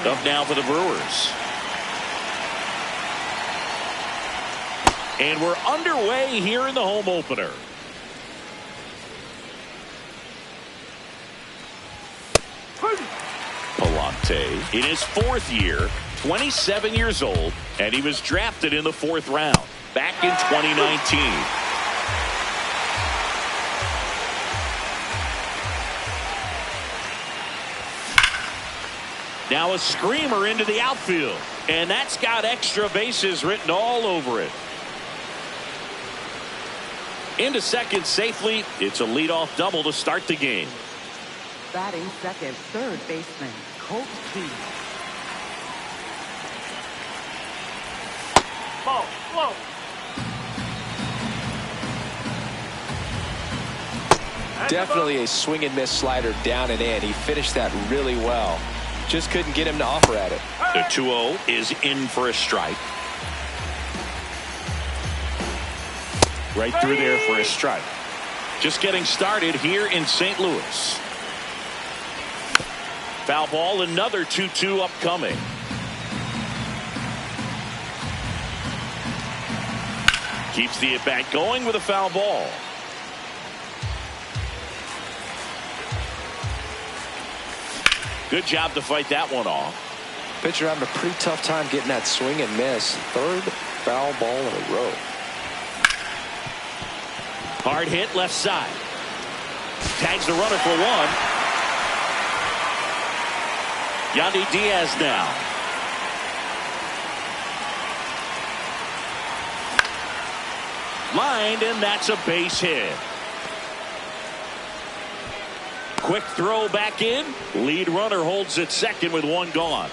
Up now for the Brewers. And we're underway here in the home opener. Pallante in his 4th year, 27 years old, and he was drafted in the 4th round back in 2019. Now a screamer into the outfield, and that's got extra bases written all over it. Into second safely. It's a leadoff double to start the game. Batting second, third baseman, Colt T. Ball, slow. Definitely a swing and miss slider down and in. He finished that really well. Just couldn't get him to offer at it. The 2-0 is in for a strike. Right through there for a strike. Just getting started here in St. Louis. Foul ball, another 2-2 upcoming. Keeps the at-bat going with a foul ball. Good job to fight that one off. Pitcher having a pretty tough time getting that swing and miss. 3rd foul ball in a row. Hard hit left side. Tags the runner for 1. Yandy Diaz now. Lined, and that's a base hit. Quick throw back in. Lead runner holds at second with 1 gone.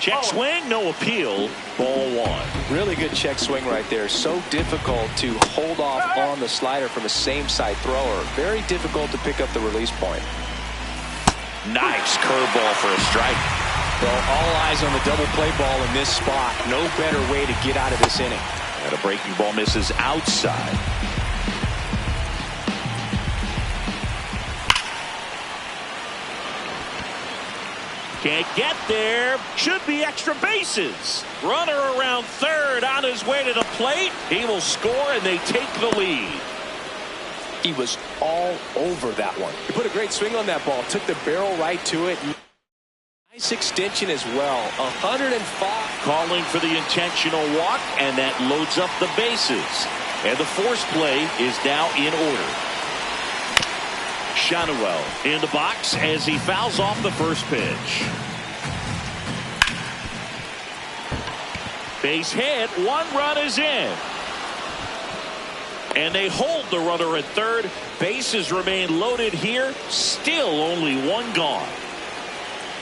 Check swing, no appeal. Ball 1. Really good check swing right there. So difficult to hold off on the slider from a same side thrower. Very difficult to pick up the release point. Nice curveball for a strike. Well, all eyes on the double play ball in this spot. No better way to get out of this inning. And a breaking ball misses outside. Can't get there. Should be extra bases. Runner around third on his way to the plate. He will score, and they take the lead. He was all over that one. He put a great swing on that ball. Took the barrel right to it. Nice extension as well. 105. Calling for the intentional walk, and that loads up the bases. And the force play is now in order. Schanuel in the box as he fouls off the first pitch. Base hit. 1 run is in. And they hold the runner at third. Bases remain loaded here. Still only 1 gone.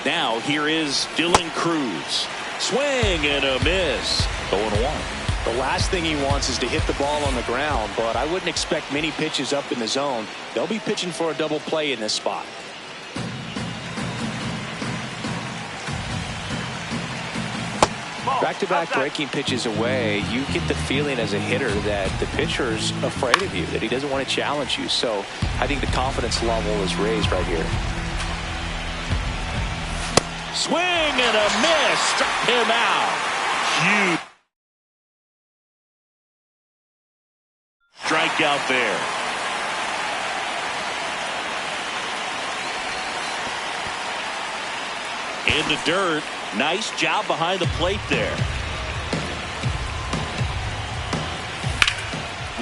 Now here is Dylan Cruz. Swing and a miss. 0-1. The last thing he wants is to hit the ball on the ground, but I wouldn't expect many pitches up in the zone. They'll be pitching for a double play in this spot. Back-to-back breaking pitches away, you get the feeling as a hitter that the pitcher's afraid of you, that he doesn't want to challenge you. So I think the confidence level is raised right here. Swing and a miss. Struck him out. Huge. Strikeout there. In the dirt. Nice job behind the plate there.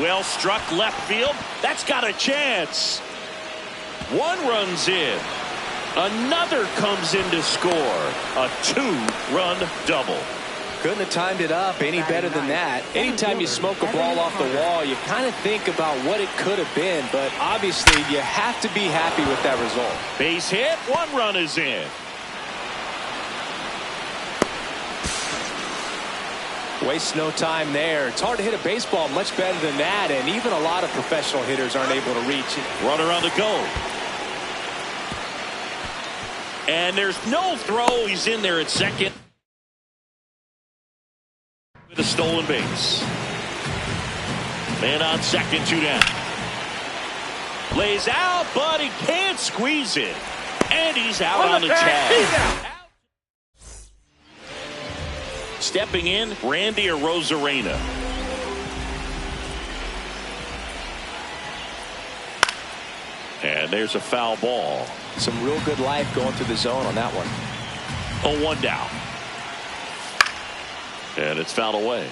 Well struck left field. That's got a chance. 1 runs in. Another comes in to score. A 2-run double. Couldn't have timed it up any better than that. Anytime you smoke a ball off the wall, you kind of think about what it could have been, but obviously you have to be happy with that result. Base hit. 1 run is in. Waste no time there. It's hard to hit a baseball much better than that, and even a lot of professional hitters aren't able to reach it. Runner on the go. And there's no throw. He's in there at second. With a stolen base. Man on second, 2 down. Lays out, but he can't squeeze it. And he's out on the tag. Stepping in, Randy Arozarena. And there's a foul ball. Some real good life going through the zone on that one. 0-1 down. And it's fouled away.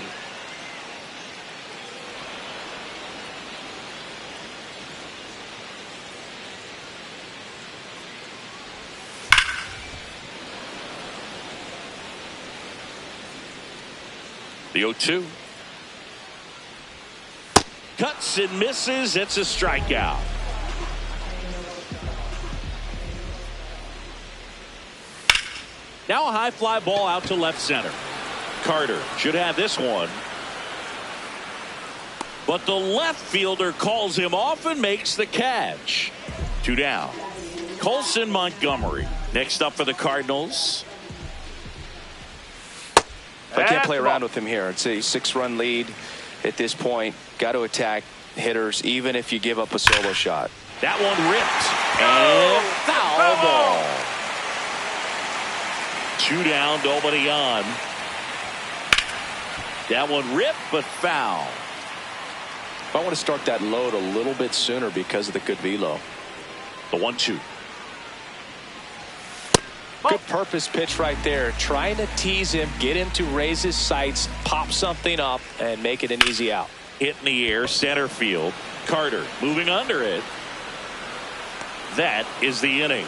The 0-2. Cuts and misses. It's a strikeout. Now a high fly ball out to left center. Carter should have this one. But the left fielder calls him off and makes the catch. 2 down. Colson Montgomery next up for the Cardinals. I can't play around with him here. It's a 6-run lead at this point. Got to attack hitters even if you give up a solo shot. That one ripped. And foul ball. 2 down, nobody on. That one ripped, but foul. I want to start that load a little bit sooner because of the good velo. The 1-2. Good purpose pitch right there. Trying to tease him, get him to raise his sights, pop something up, and make it an easy out. Hit in the air, center field. Carter moving under it. That is the inning.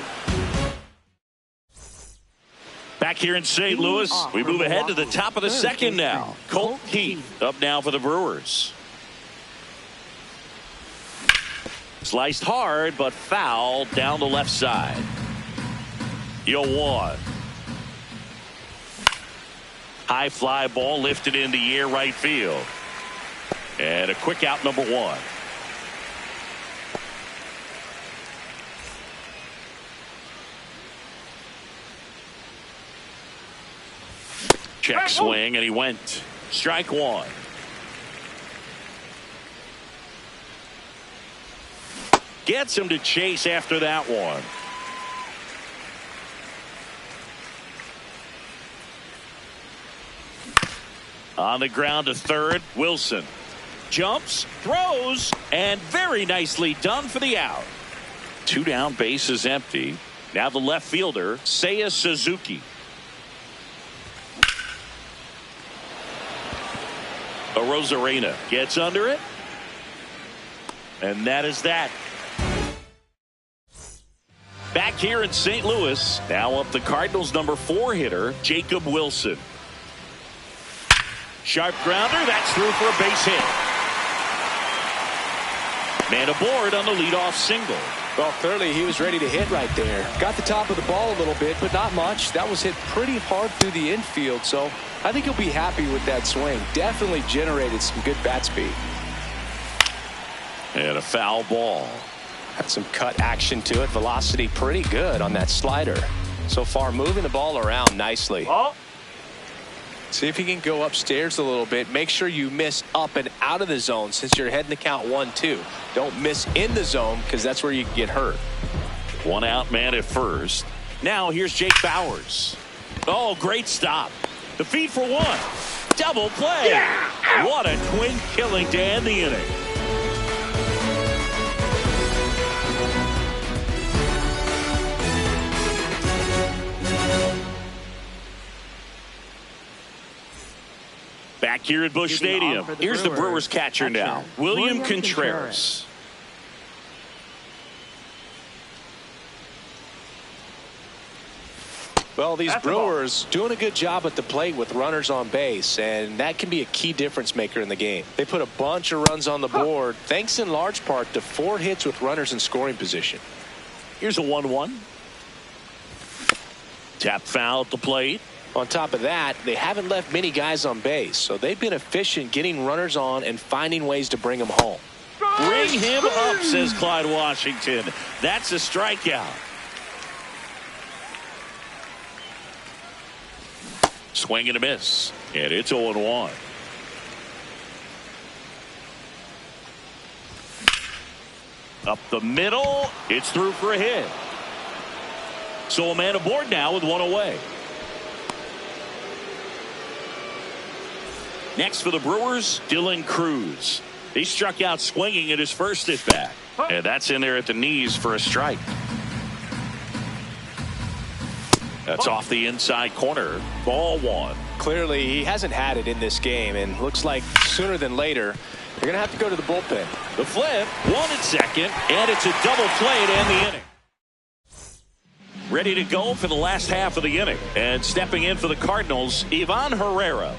Back here in St. Louis, we move ahead to the top of the second now. Colt Heath up now for the Brewers. Sliced hard, but foul down the left side. 0-1. High fly ball lifted in the air right field. And a quick out, number 1. Check swing, and he went. Strike 1. Gets him to chase after that one. On the ground to third, Wilson. Jumps, throws, and very nicely done for the out. 2 down, base is empty. Now the left fielder, Seiya Suzuki. Arozarena gets under it. And that is that. Back here in St. Louis, now up the Cardinals' number 4 hitter, Jacob Wilson. Sharp grounder, that's through for a base hit. Man aboard on the leadoff single. Well, clearly he was ready to hit right there. Got the top of the ball a little bit, but not much. That was hit pretty hard through the infield, so I think he'll be happy with that swing. Definitely generated some good bat speed. And a foul ball. Had some cut action to it. Velocity pretty good on that slider. So far moving the ball around nicely. Oh. See if he can go upstairs a little bit. Make sure you miss up and out of the zone since you're heading to count 1-2. Don't miss in the zone because that's where you can get hurt. 1 out, man at first. Now here's Jake Bauers. Oh, great stop. The feed for 1. Double play. Yeah. What a twin killing to end the inning. Back here at Busch Stadium. Here's the Brewers catcher now, William Contreras. Well, these Brewers doing a good job at the plate with runners on base, and that can be a key difference maker in the game. They put a bunch of runs on the board, thanks in large part to 4 hits with runners in scoring position. Here's a 1-1. Tap foul at the plate. On top of that, they haven't left many guys on base, so they've been efficient getting runners on and finding ways to bring them home. Bring him up, says Clyde Washington. That's a strikeout. Swing and a miss, and it's 0-1. Up the middle. It's through for a hit. So a man aboard now with one away. Next for the Brewers, Dylan Cruz. He struck out swinging at his first at bat. And that's in there at the knees for a strike. That's off the inside corner. Ball one. Clearly, he hasn't had it in this game, and looks like sooner than later, they're going to have to go to the bullpen. The flip, one at second, and it's a double play to end the inning. Ready to go for the last half of the inning. And stepping in for the Cardinals, Ivan Herrera.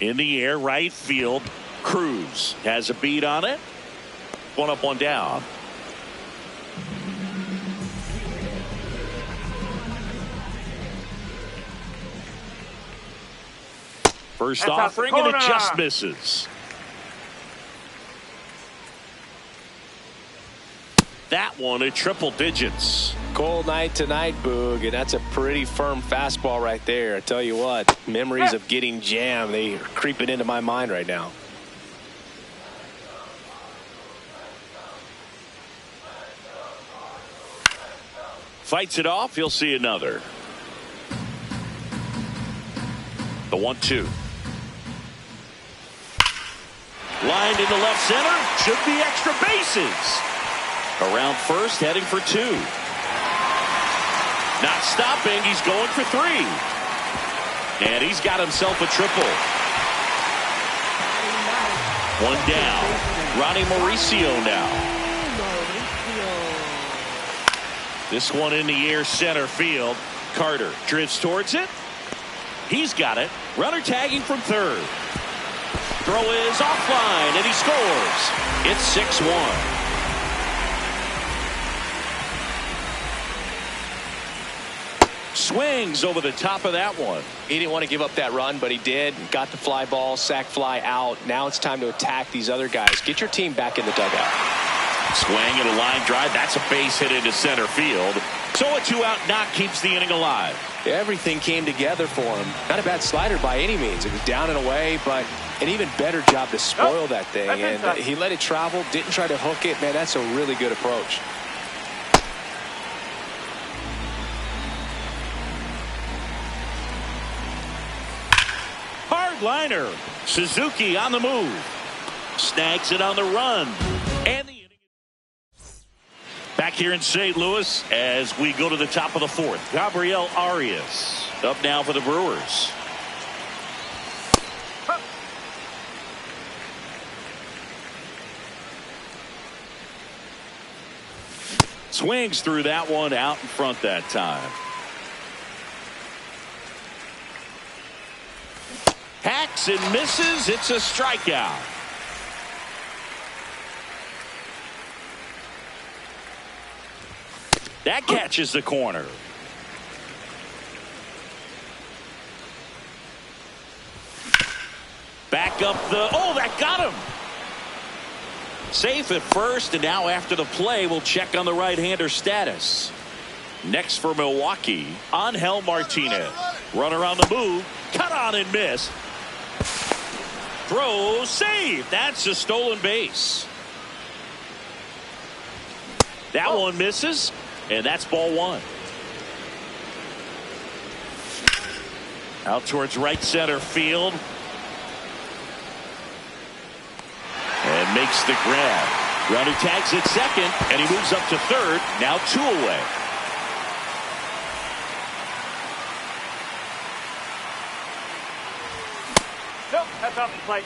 In the air, right field. Cruz has a beat on it. One up, one down. First offering, and it just misses. That one at triple digits. Cold night tonight, Boog, and that's a pretty firm fastball right there. I tell you what, memories of getting jammed, they are creeping into my mind right now. Fights it off. He'll see another. The 1-2. Lined into left center. Should be extra bases. Around first, heading for two. Not stopping. He's going for three. And he's got himself a triple. One down. Ronnie Mauricio now. This one in the air, center field. Carter drifts towards it. He's got it. Runner tagging from third. Throw is offline, and he scores. It's 6-1. Swings over the top of that one. He didn't want to give up that run, but he did. Got the fly ball, sac fly out. Now it's time to attack these other guys. Get your team back in the dugout. Swing and a line drive. That's a base hit into center field. So a 2-out knock keeps the inning alive. Everything came together for him. Not a bad slider by any means. It was down and away, but an even better job to spoil that thing. And he let it travel, didn't try to hook it. Man, that's a really good approach. Hard liner. Suzuki on the move. Snags it on the run. And the inning. Back here in St. Louis as we go to the top of the fourth. Gabriel Arias up now for the Brewers. Swings through that one out in front that time. Hacks and misses. It's a strikeout. That catches the corner. Back up the... Oh, that got him. Safe at first, and now after the play, we'll check on the right-hander status. Next for Milwaukee, Angel Martinez. Runner on the move. Cut on and miss. Throw, save. That's a stolen base. That one misses. And that's ball one. Out towards right center field. And makes the grab. Runner tags at second, and he moves up to third. Now 2 away. Nope, that's off the plate.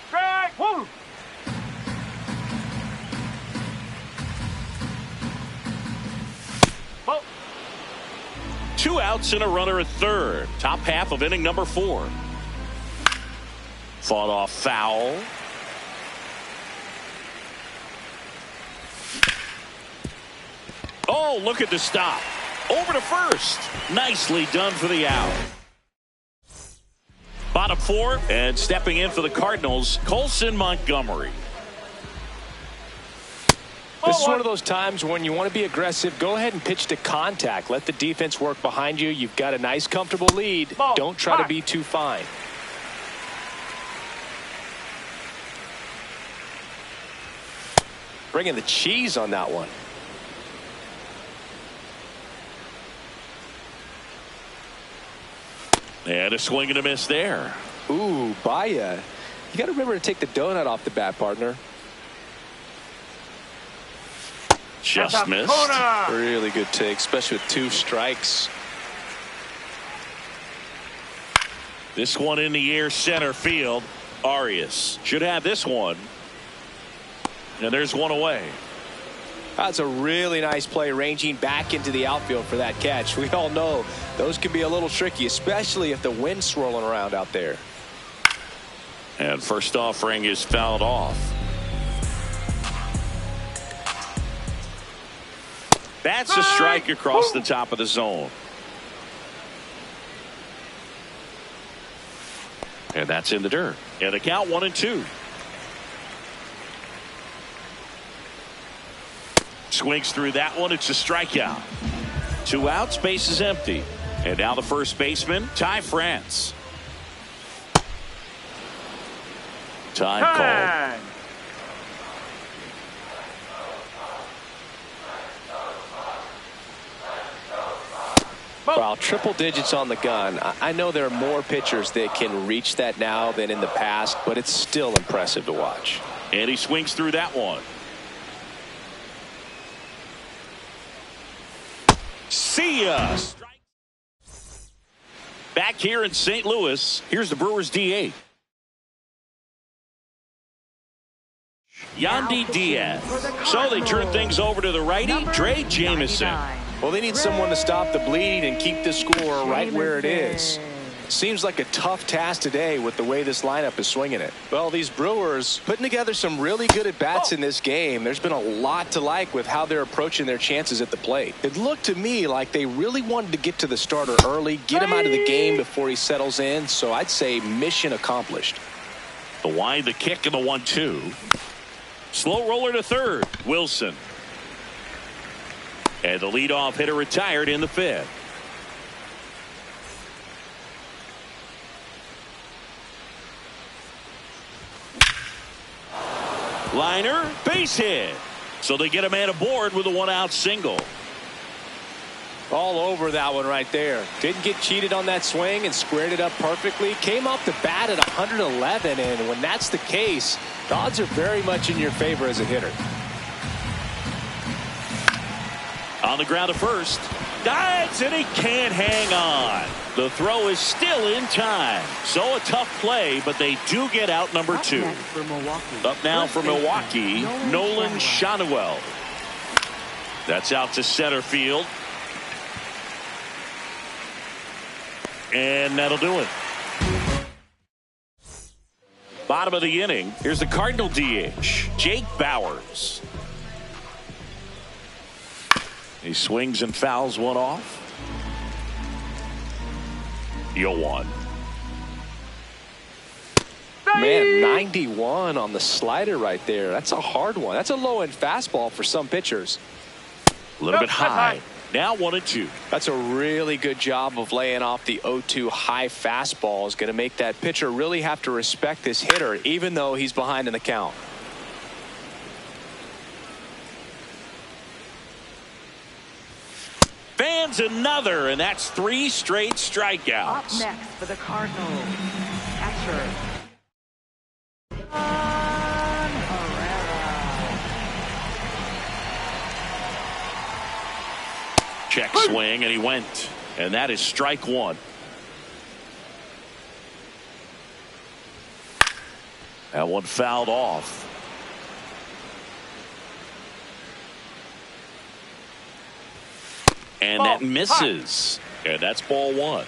Strike! Woo! 2 outs and a runner at third. Top half of inning number 4. Fought off foul. Oh, look at the stop. Over to first. Nicely done for the out. Bottom 4, and stepping in for the Cardinals, Colson Montgomery. This is one of those times when you want to be aggressive. Go ahead and pitch to contact. Let the defense work behind you. You've got a nice, comfortable lead. Don't try to be too fine. Bringing the cheese on that one. And a swing and a miss there. Ooh, Baya. You got to remember to take the donut off the bat, partner. Just missed. Corner. Really good take, especially with 2 strikes. This one in the air, center field. Arias should have this one. And there's one away. That's a really nice play, ranging back into the outfield for that catch. We all know those can be a little tricky, especially if the wind's swirling around out there. And first offering is fouled off. That's a strike across the top of the zone. And that's in the dirt. And the count 1-2. Swings through that one. It's a strikeout. 2 outs, base is empty. And now the first baseman, Ty France. Time called. Wow, triple digits on the gun. I know there are more pitchers that can reach that now than in the past, but it's still impressive to watch. And he swings through that one. See ya. Back here in St. Louis, here's the Brewers DH. Yandy Diaz. So they turn things over to the righty, Drey Jameson. Well, they need someone to stop the bleed and keep the score right where it is. Seems like a tough task today with the way this lineup is swinging it. Well, these Brewers putting together some really good at-bats in this game. There's been a lot to like with how they're approaching their chances at the plate. It looked to me like they really wanted to get to the starter early, get him out of the game before he settles in. So I'd say mission accomplished. The wide, the kick, and the 1-2. Slow roller to third. Wilson. And the leadoff hitter retired in the 5th. Liner, base hit. So they get a man aboard with a 1-out single. All over that one right there. Didn't get cheated on that swing and squared it up perfectly. Came off the bat at 111, and when that's the case, the odds are very much in your favor as a hitter. On the ground to first. Dives, and he can't hang on. The throw is still in time. So a tough play, but they do get out number 2. Up now for Milwaukee, Nolan Schanuel. That's out to center field. And that'll do it. Bottom of the inning. Here's the Cardinal DH, Jake Bauers. He swings and fouls one off. 0-1. Man, 91 on the slider right there. That's a hard one. That's a low-end fastball for some pitchers. A little bit high. Now 1-2. That's a really good job of laying off the 0-2 high fastball. Is going to make that pitcher really have to respect this hitter, even though he's behind in the count. Fans another, and that's 3 straight strikeouts. Up next for the Cardinals, catcher Check swing, and he went. And that is strike 1. That one fouled off. And that misses. And that's ball 1.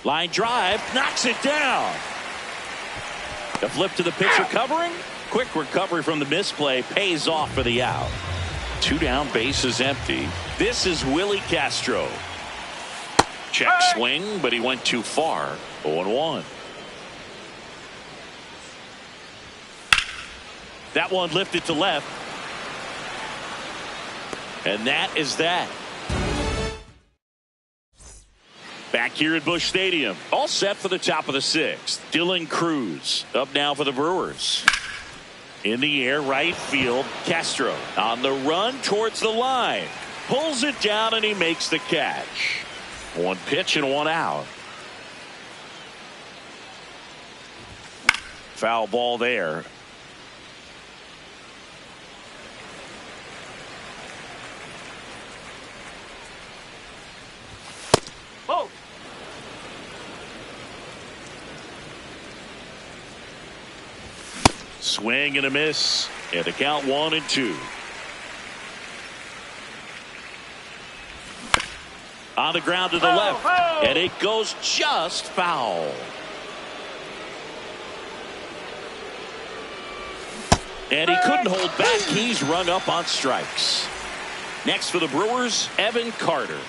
Line drive, knocks it down. The flip to the pitcher covering. Quick recovery from the misplay pays off for the out. 2 down, base is empty. This is Willie Castro. Check swing, but he went too far. 0-1. That one lifted to left. And that is that. Back Back here at Busch Stadium, all set for the top of the sixth. Dylan Cruz up now for the Brewers. In the air, right field, Castro on the run towards the line. Pulls it down and he makes the catch. One pitch and one out. Foul ball there. Oh. Swing and a miss. And the count 1-2. On the ground to the left. And it goes just foul. And he couldn't hold back. He's rung up on strikes. Next for the Brewers, Evan Carter.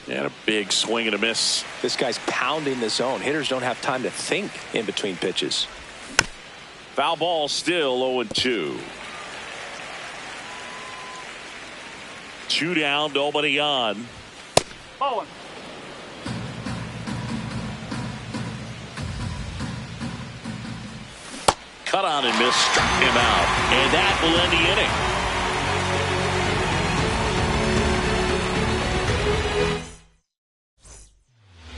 And a big swing and a miss. This guy's pounding the zone. Hitters don't have time to think in between pitches. Foul ball still 0-2. 2 down, nobody on. Ball one. Cut on and miss, struck him out. And that will end the inning.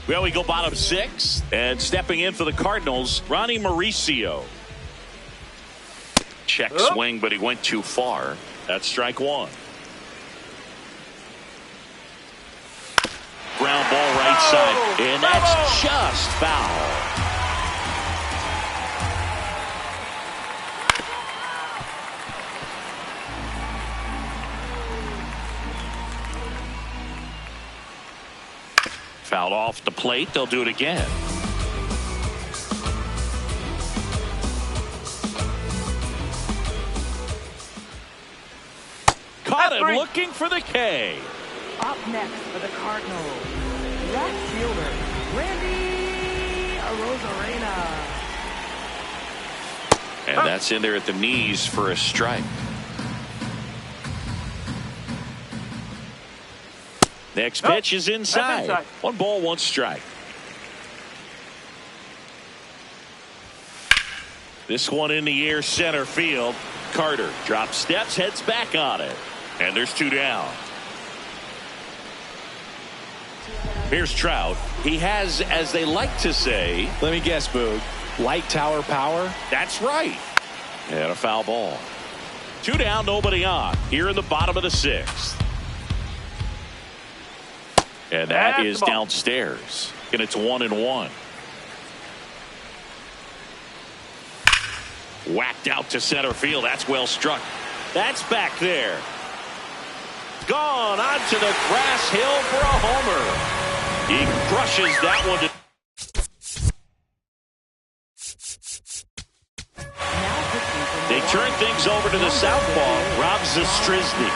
Well, we go bottom 6, and stepping in for the Cardinals, Ronnie Mauricio. Check swing, but he went too far. That's strike one. Ground ball right side, and that's just foul. Fouled off the plate. They'll do it again. Caught him looking for the K. Up next for the Cardinals, left fielder, Randy Arozarena. And that's in there at the knees for a strike. Next pitch is inside. 1 ball, 1 strike. This one in the air, center field. Carter drops steps, heads back on it. And there's 2 down. Here's Trout. He has, as they like to say. Let me guess, Boog. Light tower power? That's right. And a foul ball. 2 down, nobody on. Here in the bottom of the 6th. And that is downstairs. And it's 1-1. Whacked out to center field. That's well struck. That's back there. Gone onto the grass hill for a homer. He crushes that one. They turn things over to the southpaw, Rob Zastryzny.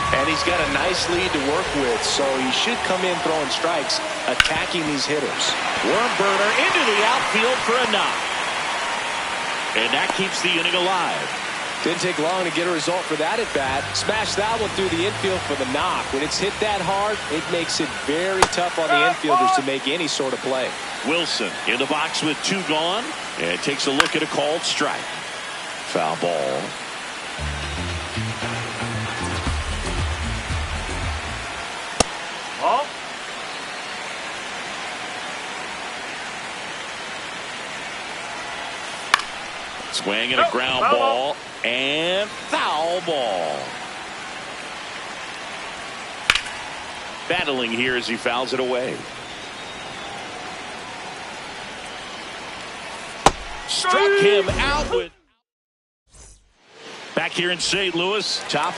And he's got a nice lead to work with, so he should come in throwing strikes, attacking these hitters. Worm burner into the outfield for a knock. And that keeps the inning alive. Didn't take long to get a result for that at bat. Smash that one through the infield for the knock. When it's hit that hard, it makes it very tough on the infielders to make any sort of play. Wilson in the box with 2 gone, and takes a look at a called strike. Foul ball. Oh. Swing and a ground ball. And foul ball. Battling here as he fouls it away. Struck him out with. Back here in St. Louis, top.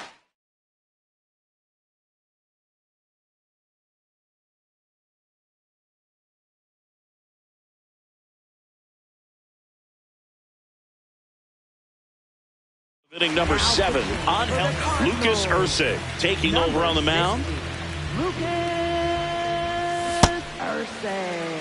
Inning number 7 on help. Lucas Erceg taking over on the mound. Lucas Erceg.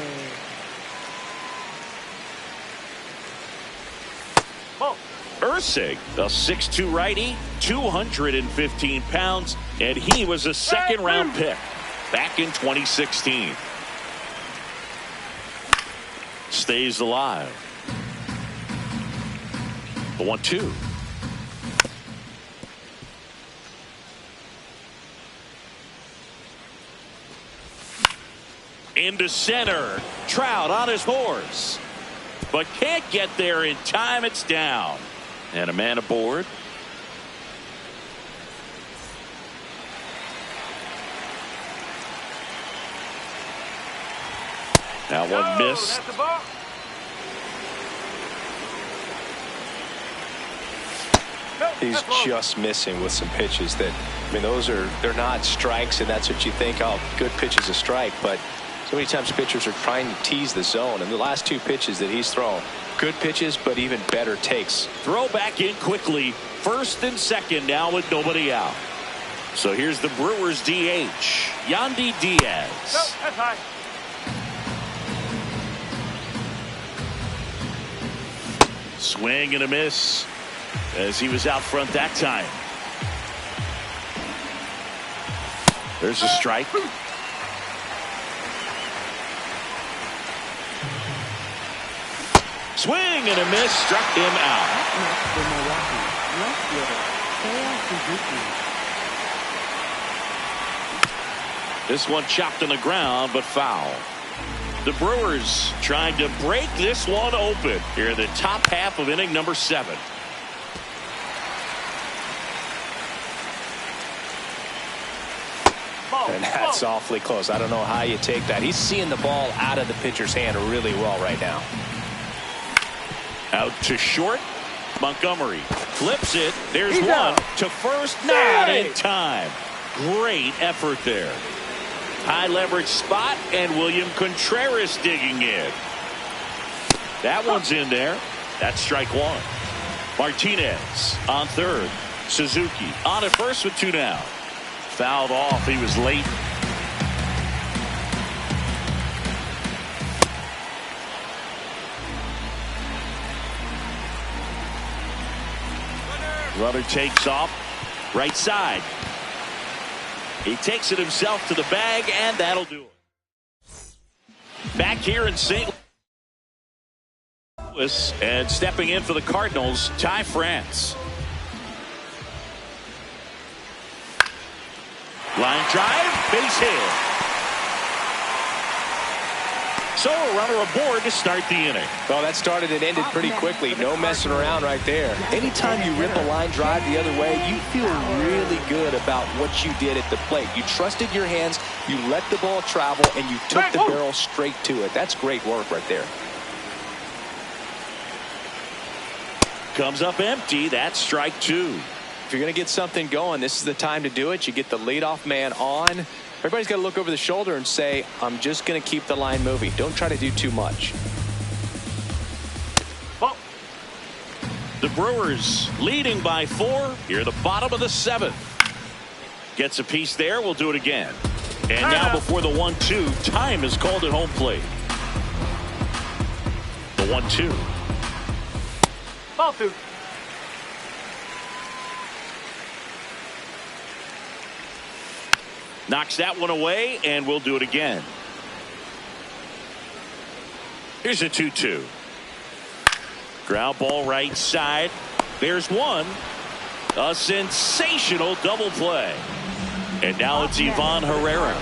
Ball. Erceg, a 6'2 righty, 215 pounds, and he was a second-round pick back in 2016. Stays alive. The 1-2. Into center. Trout on his horse, but can't get there in time. It's down. And a man aboard. That one missed. He's just missing with some pitches that, I mean, they're not strikes, and that's what you think, oh, good pitch is a strike, but so many times pitchers are trying to tease the zone, and the last two pitches that he's thrown, good pitches, but even better takes. Throw back in quickly. First and second now with nobody out. So here's the Brewers DH, Yandy Diaz. That's high. Swing and a miss as he was out front that time. There's a strike. Swing and a miss, struck him out. Next for Milwaukee, left fielder, Seiya Suzuki. This one chopped on the ground, but foul. The Brewers trying to break this one open here in the top half of inning number 7. And that's awfully close. I don't know how you take that. He's seeing the ball out of the pitcher's hand really well right now. Out to short. Montgomery flips it. There's one to first. Not in time. Great effort there. High leverage spot, and William Contreras digging in. That one's in there. That's strike one. Martinez on third. Suzuki on at first with 2 down. Fouled off. He was late. Runner takes off. Right side. He takes it himself to the bag, and that'll do it. Back here in St. Louis, and stepping in for the Cardinals, Ty France. Line drive, base hit. So a runner aboard to start the inning. Well, that started and ended pretty quickly. No messing around right there. Anytime you rip a line drive the other way, you feel really good about what you did at the plate. You trusted your hands, you let the ball travel, and you took the barrel straight to it. That's great work right there. Comes up empty. That's strike 2. If you're going to get something going, this is the time to do it. You get the leadoff man on. Everybody's got to look over the shoulder and say, I'm just going to keep the line moving. Don't try to do too much. The Brewers leading by 4 here at the bottom of the 7th. Gets a piece there. We'll do it again. And now before the 1-2, time is called at home plate. The 1-2. Ball 2. Knocks that one away, and we'll do it again. Here's a 2-2. Ground ball right side. There's one. A sensational double play. And now it's Ivan Herrera.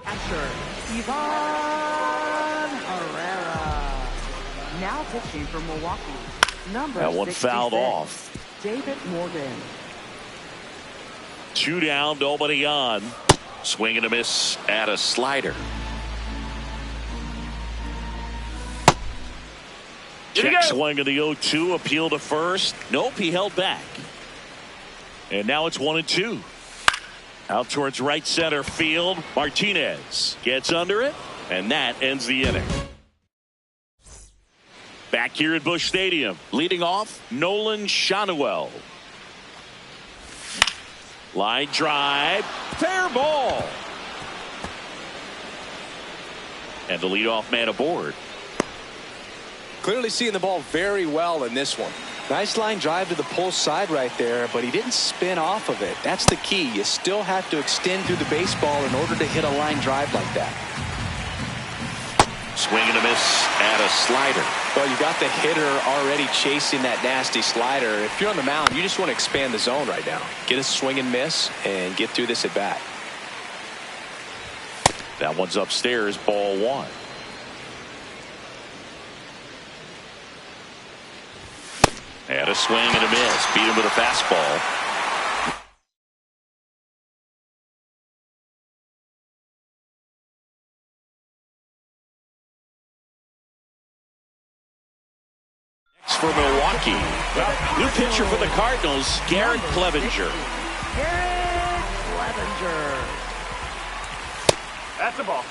Catcher, Ivan Herrera. Now pitching for Milwaukee. Number That one 66, fouled off. David Morgan. 2 down, nobody on. Swing and a miss at a slider. Check swing of the 0-2, appeal to first. Nope, he held back. And now it's 1-2. Out towards right center field. Martinez gets under it, and that ends the inning. Back here at Busch Stadium, leading off, Nolan Schanuel. Line drive, fair ball. And the leadoff man aboard. Clearly seeing the ball very well in this one. Nice line drive to the pull side right there, but he didn't spin off of it. That's the key. You still have to extend through the baseball in order to hit a line drive like that. Swing and a miss at a slider. Well, you got the hitter already chasing that nasty slider. If you're on the mound, you just want to expand the zone right now. Get a swing and miss and get through this at bat. That one's upstairs, ball one. And a swing and a miss. Beat him with a fastball. Next for Milwaukee. New pitcher for the Cardinals, Garrett Clevenger. Garrett Clevenger. That's a ball.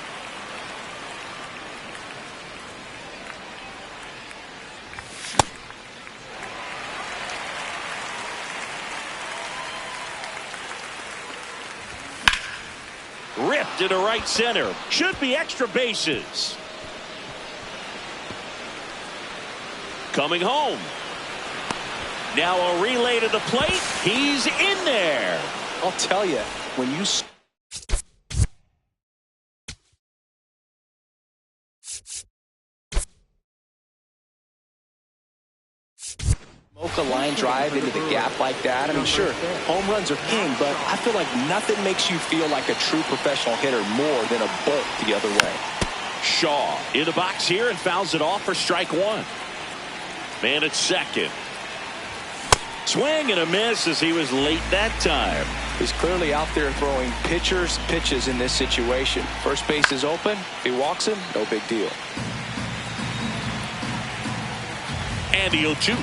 Ripped into right center. Should be extra bases. Coming home. Now a relay to the plate. He's in there. I'll tell you, when you smoke a line drive into the gap like that, I mean, sure, home runs are king, but I feel like nothing makes you feel like a true professional hitter more than a bolt the other way. Shaw in the box here and fouls it off for strike one. Man at second. Swing and a miss as he was late that time. He's clearly out there throwing pitchers pitches in this situation. First base is open. If he walks him, no big deal. And the 0-2.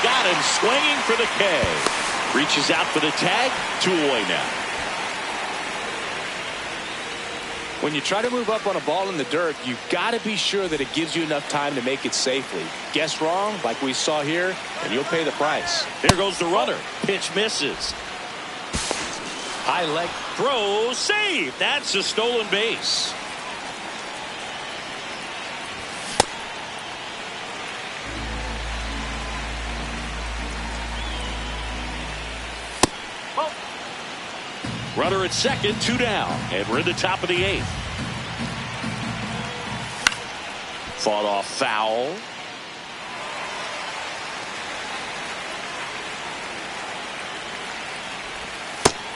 Got him swinging for the K. Reaches out for the tag. 2 away now. When you try to move up on a ball in the dirt, you've got to be sure that it gives you enough time to make it safely. Guess wrong, like we saw here, and you'll pay the price. There goes the runner. Pitch misses. High leg Throw, save. That's a stolen base. Runner at second, 2 down, and we're in the top of the 8th. Fought off foul.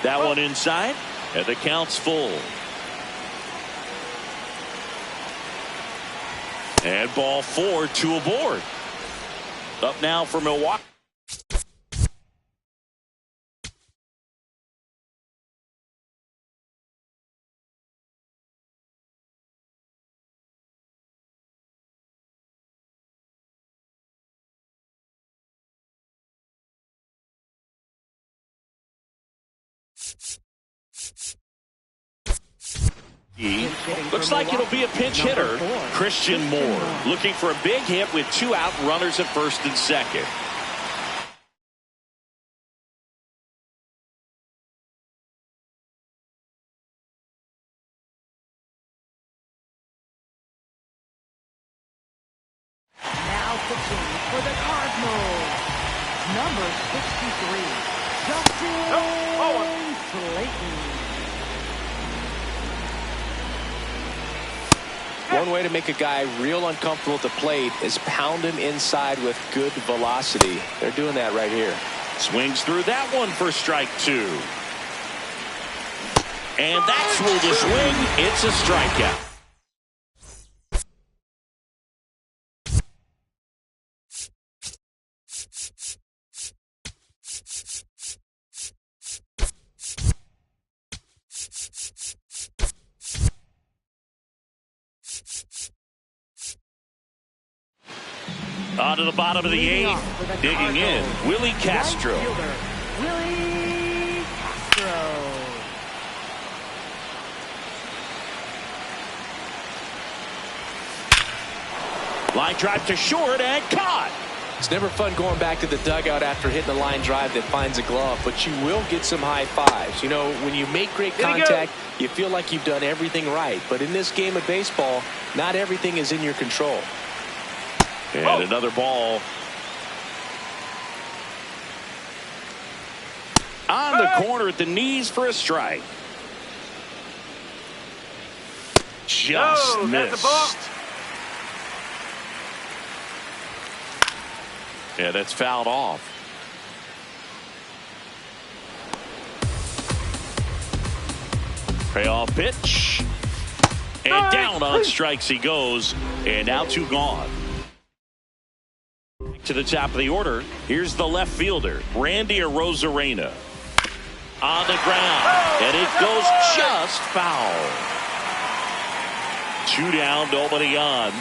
That one inside, and the count's full. And ball 4, 2 aboard. Up now for Milwaukee. Looks like it'll be a pinch hitter. Christian Moore looking for a big hit with 2 out, runners at first and second. Now pitching for the Cardinals, number 63, Justin Slayton. One way to make a guy real uncomfortable at the plate is pound him inside with good velocity. They're doing that right here. Swings through that one for strike 2. And that's ruled a swing. It's a strikeout. On to the bottom of the 8th, digging in, Willie Castro. Willie Castro. Line drive to short and caught. It's never fun going back to the dugout after hitting a line drive that finds a glove, but you will get some high fives. You know, when you make great contact, you feel like you've done everything right. But in this game of baseball, not everything is in your control. And another ball. On the corner at the knees for a strike. Just missed. That's a ball. Yeah, that's fouled off. Payoff pitch. And down on strikes he goes. And now 2 gone. To the top of the order, here's the left fielder, Randy Arozarena. On the ground. And it goes just foul. 2 down, nobody on.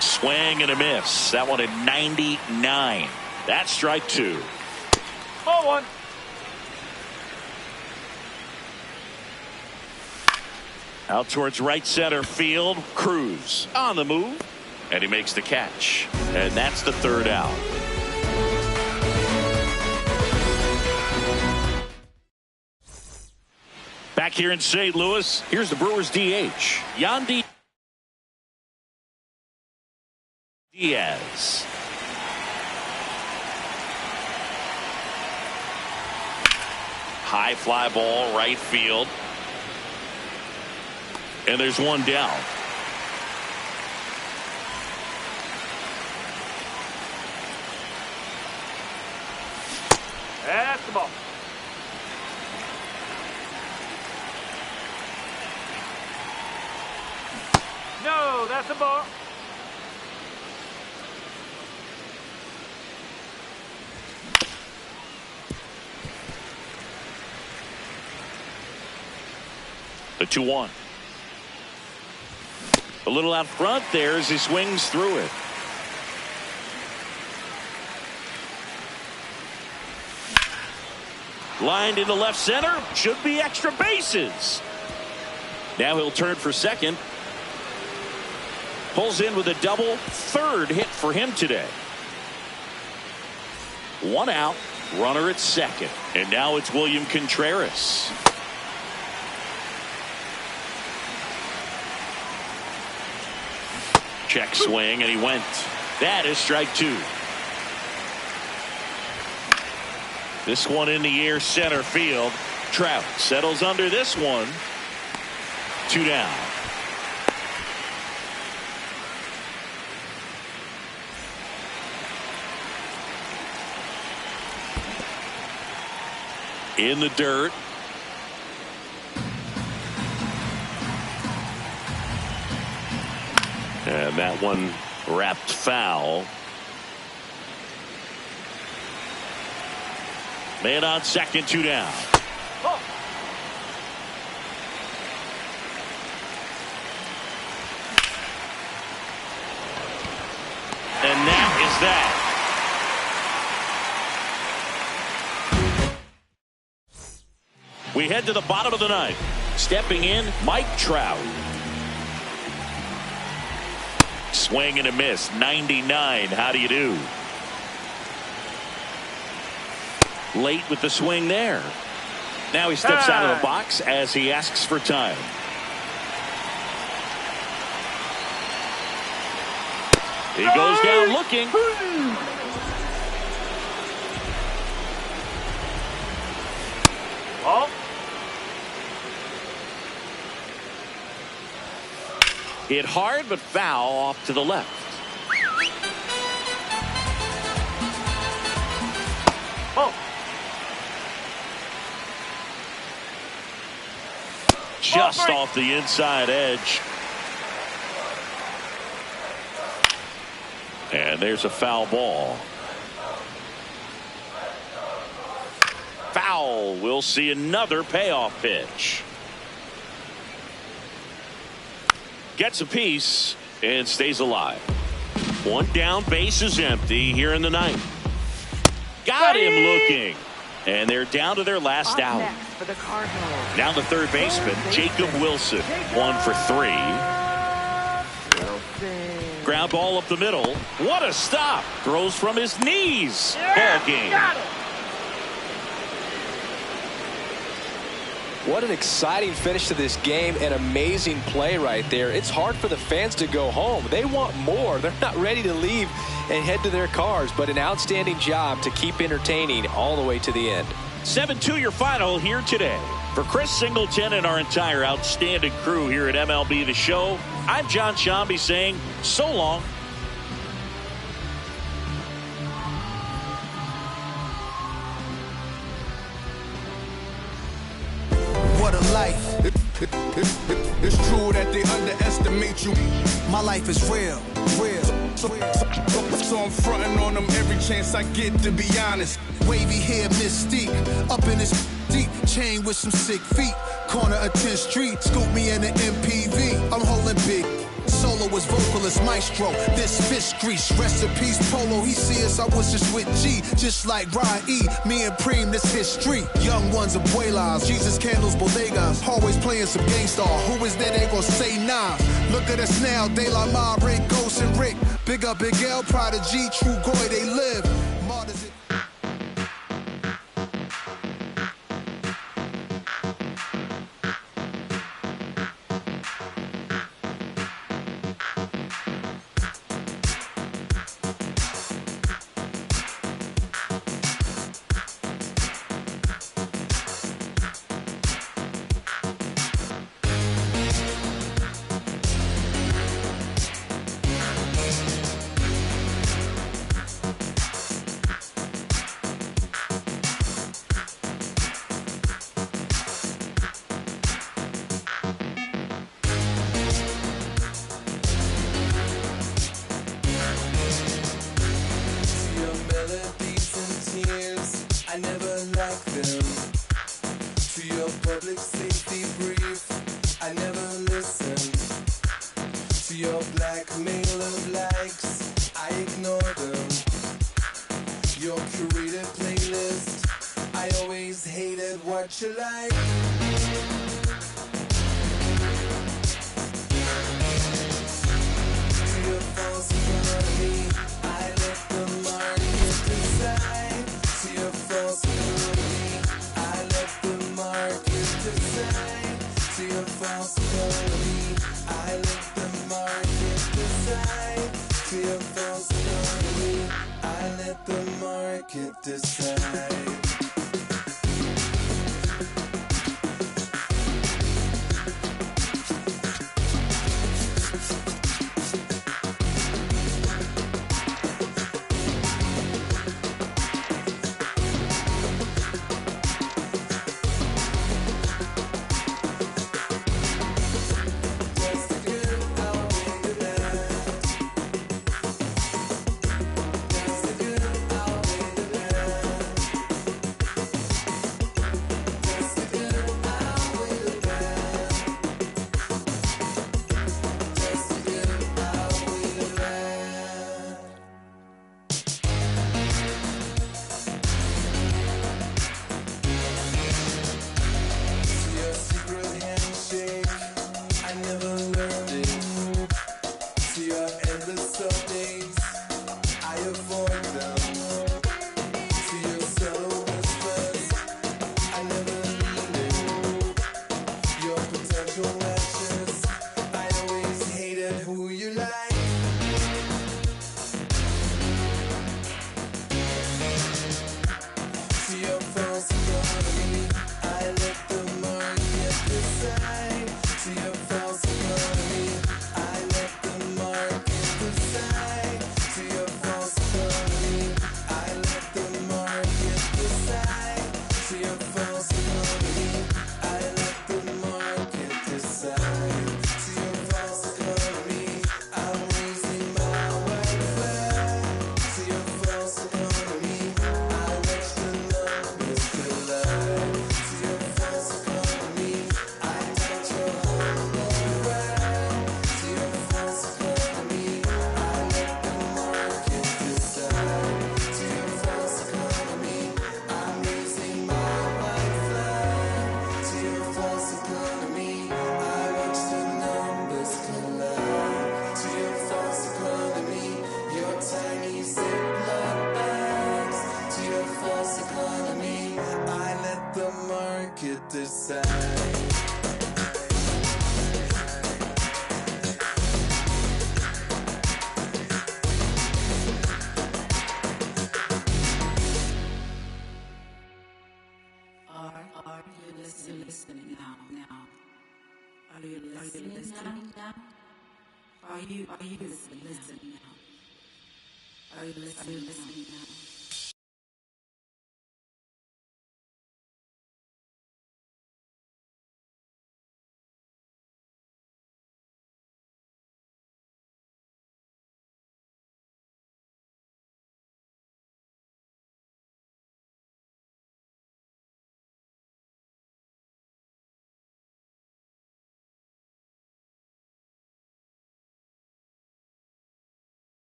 Swing and a miss. That one at 99. That's strike 2. Ball 1. Out towards right center field. Cruz on the move. And he makes the catch. And that's the 3rd out. Back here in St. Louis, here's the Brewers DH, Yandy Diaz. High fly ball, right field. And there's 1 down. That's the ball. No, that's the ball. The 2-1. A little out front there as he swings through it. Lined into left center. Should be extra bases. Now he'll turn for second. Pulls in with a double. 3rd hit for him today. 1 out. Runner at second. And now it's William Contreras. Check swing, and he went. That is strike 2. This one in the air, center field. Trout settles under this one. 2 down. In the dirt. And that one wrapped foul. Man on second, 2 down. Oh. And that is that. We head to the bottom of the 9th. Stepping in, Mike Trout. Swing and a miss. 99. How do you do? Late with the swing there. Now he steps out of the box as he asks for time. He goes down looking. Oh. Hit hard but foul off to the left. Oh. Just off the inside edge. And there's a foul ball. Foul. We'll see another payoff pitch. Gets a piece and stays alive. 1 down, base is empty here in the 9th. Got him looking. And they're down to their last out. Next for the Cardinals. Now the 3rd baseman, Jacob Wilson. 1 for 3. Wilson. Ground ball up the middle. What a stop. Throws from his knees. Ball game. Got it. What an exciting finish to this game. An amazing play right there. It's hard for the fans to go home. They want more. They're not ready to leave and head to their cars, but an outstanding job to keep entertaining all the way to the end. 7-2 your final here today. For Chris Singleton and our entire outstanding crew here at MLB The Show, I'm John Shambi saying so long. What a life. It's true that they underestimate you. My life is real. So I'm fronting on them every chance I get, to be honest. Wavy hair, mystique, up in this deep chain with some sick feet. Corner of 10th Street, scoop me in an MPV. I'm holding big. Soloist, vocalist, maestro. This fish grease, rest in peace, Polo. He see us, I was just with G, just like Ryan E. Me and Preem, this history. Young ones, abuelas, Jesus candles, bodegas. Always playing some gangsta. Who is that? They gon' say nah. Look at us now, De La Ma, Rick, Ghost, and Rick. Big up Big L, Prodigy, True Goy, they live. Martyrs. I never liked them. To your public safety brief, I never listened. To your blackmail of likes, I ignore them. Your curated playlist, I always hated what you like. To your false economy, I let the market decide. To your false economy, I let the market decide. To your false economy, I let the market decide. To your false economy, I let the market decide. To your false economy, decide. Are you listening now? Are you listening now? Are you listening now? Are you listening now?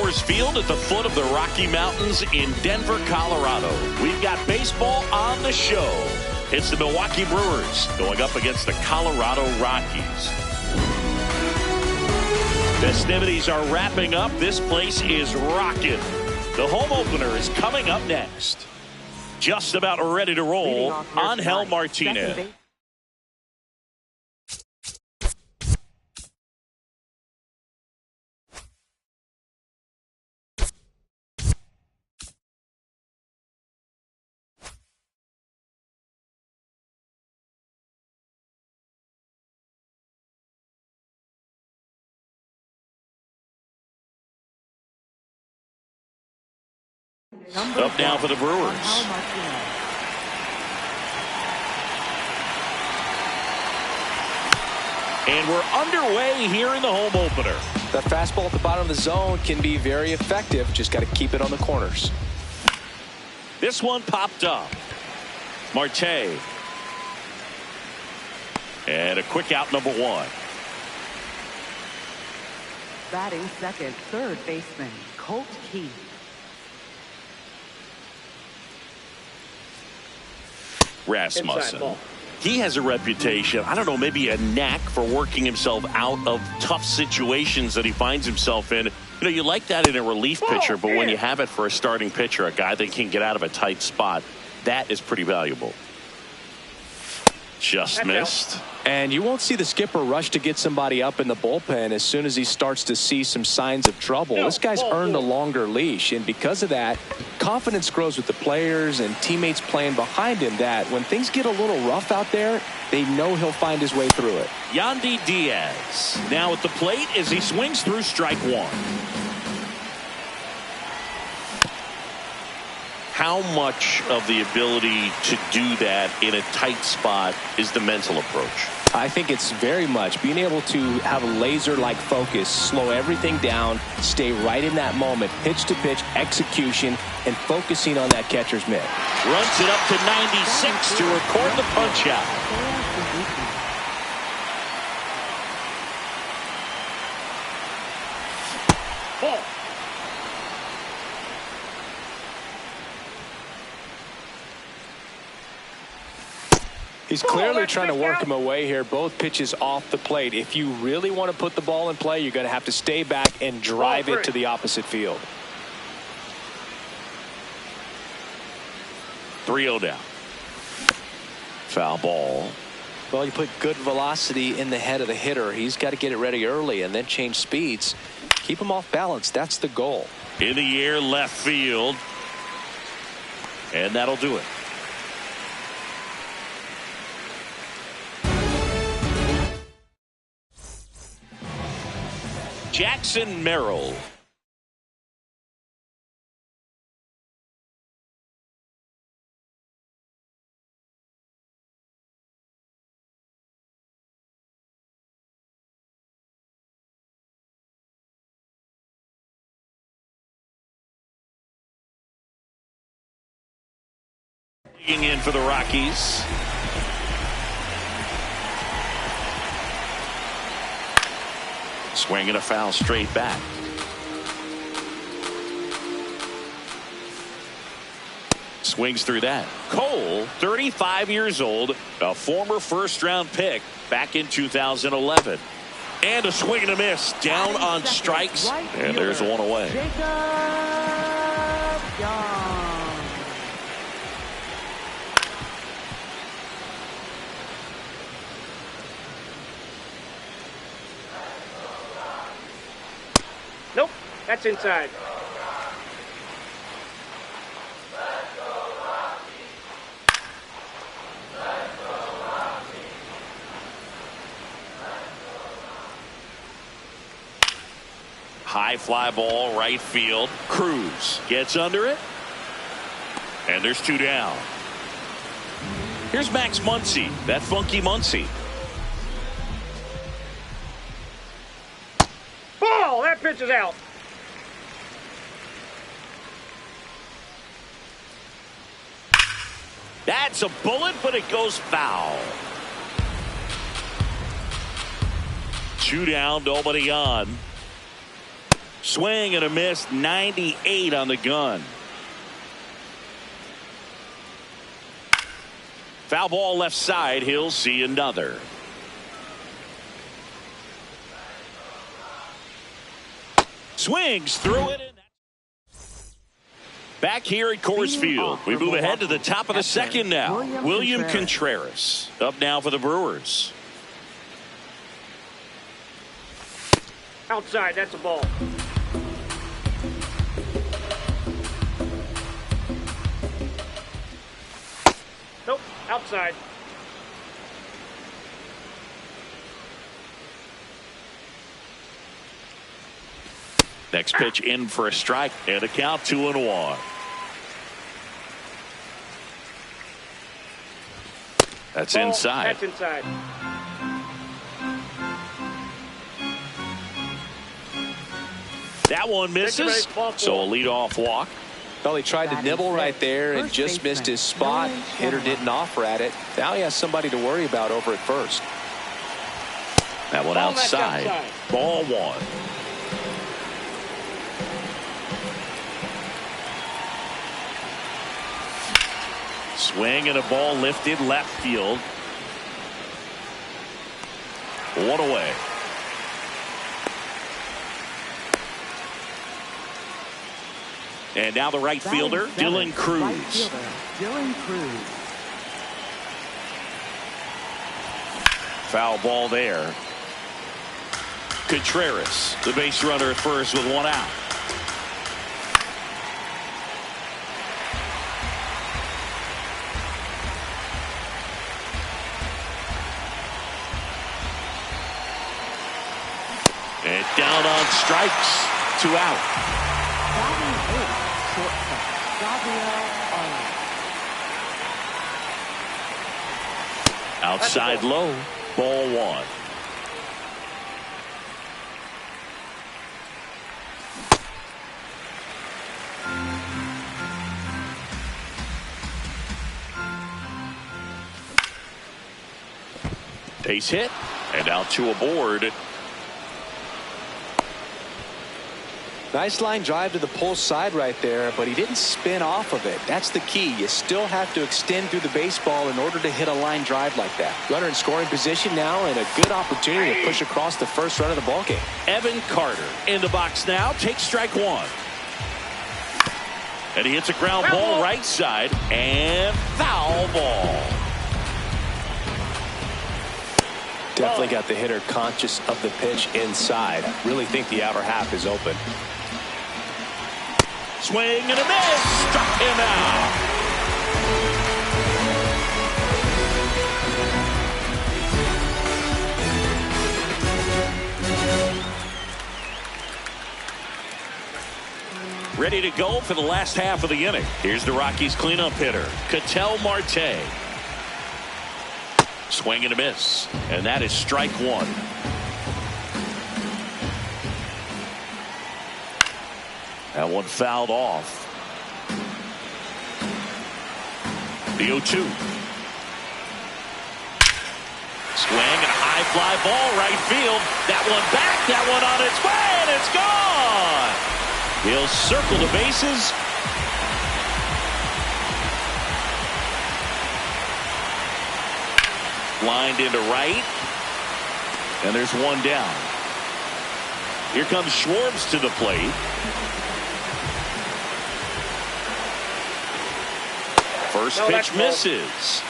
Coors Field at the foot of the Rocky Mountains in Denver, Colorado. We've got baseball on the show. It's the Milwaukee Brewers going up against the Colorado Rockies. Festivities are wrapping up. This place is rocking. The home opener is coming up next. Just about ready to roll, Angel Martinez. Up now for the Brewers. And we're underway here in the home opener. That fastball at the bottom of the zone can be very effective. Just got to keep it on the corners. This one popped up. Marte. And a quick out, number one. Batting second, third baseman, Colt Keith. Rasmussen. He has a reputation, I don't know, maybe a knack for working himself out of tough situations that he finds himself in. You know, you like that in a relief pitcher, but when you have it for a starting pitcher, a guy that can get out of a tight spot, that is pretty valuable. Just missed. And you won't see the skipper rush to get somebody up in the bullpen as soon as he starts to see some signs of trouble. This guy's earned a longer leash, and because of that, confidence grows with the players and teammates playing behind him that when things get a little rough out there, they know he'll find his way through it. Yandy Diaz now at the plate as he swings through strike one. How much of the ability to do that in a tight spot is the mental approach? I think it's very much being able to have a laser-like focus, slow everything down, stay right in that moment, pitch to pitch execution, and focusing on that catcher's mitt. Runs it up to 96 to record the punch out. He's clearly trying to work him away here. Both pitches off the plate. If you really want to put the ball in play, you're going to have to stay back and drive it to the opposite field. 3-0 down. Foul ball. Well, you put good velocity in the head of the hitter. He's got to get it ready early and then change speeds. Keep him off balance. That's the goal. In the air, left field. And that'll do it. Jackson Merrill. Digging in for the Rockies. Swinging a foul straight back. Swings through that. Cole, 35 years old, a former first-round pick back in 2011. And a swing and a miss down on strikes. And there's one away. Jacob Young. Nope, that's inside. High fly ball, right field. Cruz gets under it. And there's two down. Here's Max Muncy, that funky Muncy. Ball! That pitch is out. That's a bullet, but it goes foul. Two down, nobody on. Swing and a miss, 98 on the gun. Foul ball left side. He'll see another. Swings through it. Back here at Coors Field, we move ahead to the top of the second now. William Contreras up now for the Brewers. Outside, that's a ball. Nope, outside. Next pitch in for a strike and a count 2-1. That's Ball, inside. That's inside. That one misses. So a leadoff walk. Well, he tried to nibble right there and just missed his spot. Hitter didn't offer at it. Now he has somebody to worry about over at first. That one outside. Ball one. Swing and a ball lifted left field. One away. And now the right fielder, Dylan Cruz. Dylan Cruz. Foul ball there. Contreras, the base runner at first with one out. And down on strikes, 2 out. Batting eighth, shortstop, Gabriel Arnold. Outside low, ball one. Base hit, and now 2 aboard. Nice line drive to the pull side right there, but he didn't spin off of it. That's the key. You still have to extend through the baseball in order to hit a line drive like that. Runner in scoring position now, and a good opportunity to push across the first run of the ballgame. Evan Carter in the box now. Takes strike one. And he hits a ground ball right side, and foul ball. Definitely got the hitter conscious of the pitch inside. Really think the outer half is open. Swing and a miss. Struck him out. Ready to go for the last half of the inning. Here's the Rockies cleanup hitter, Ketel Marte. Swing and a miss. And that is strike one. That one fouled off. The 0-2. Swing and a high fly ball right field. That one back. That one on its way, and it's gone. He'll circle the bases. Lined into right. And there's one down. Here comes Schwartz to the plate. First pitch misses.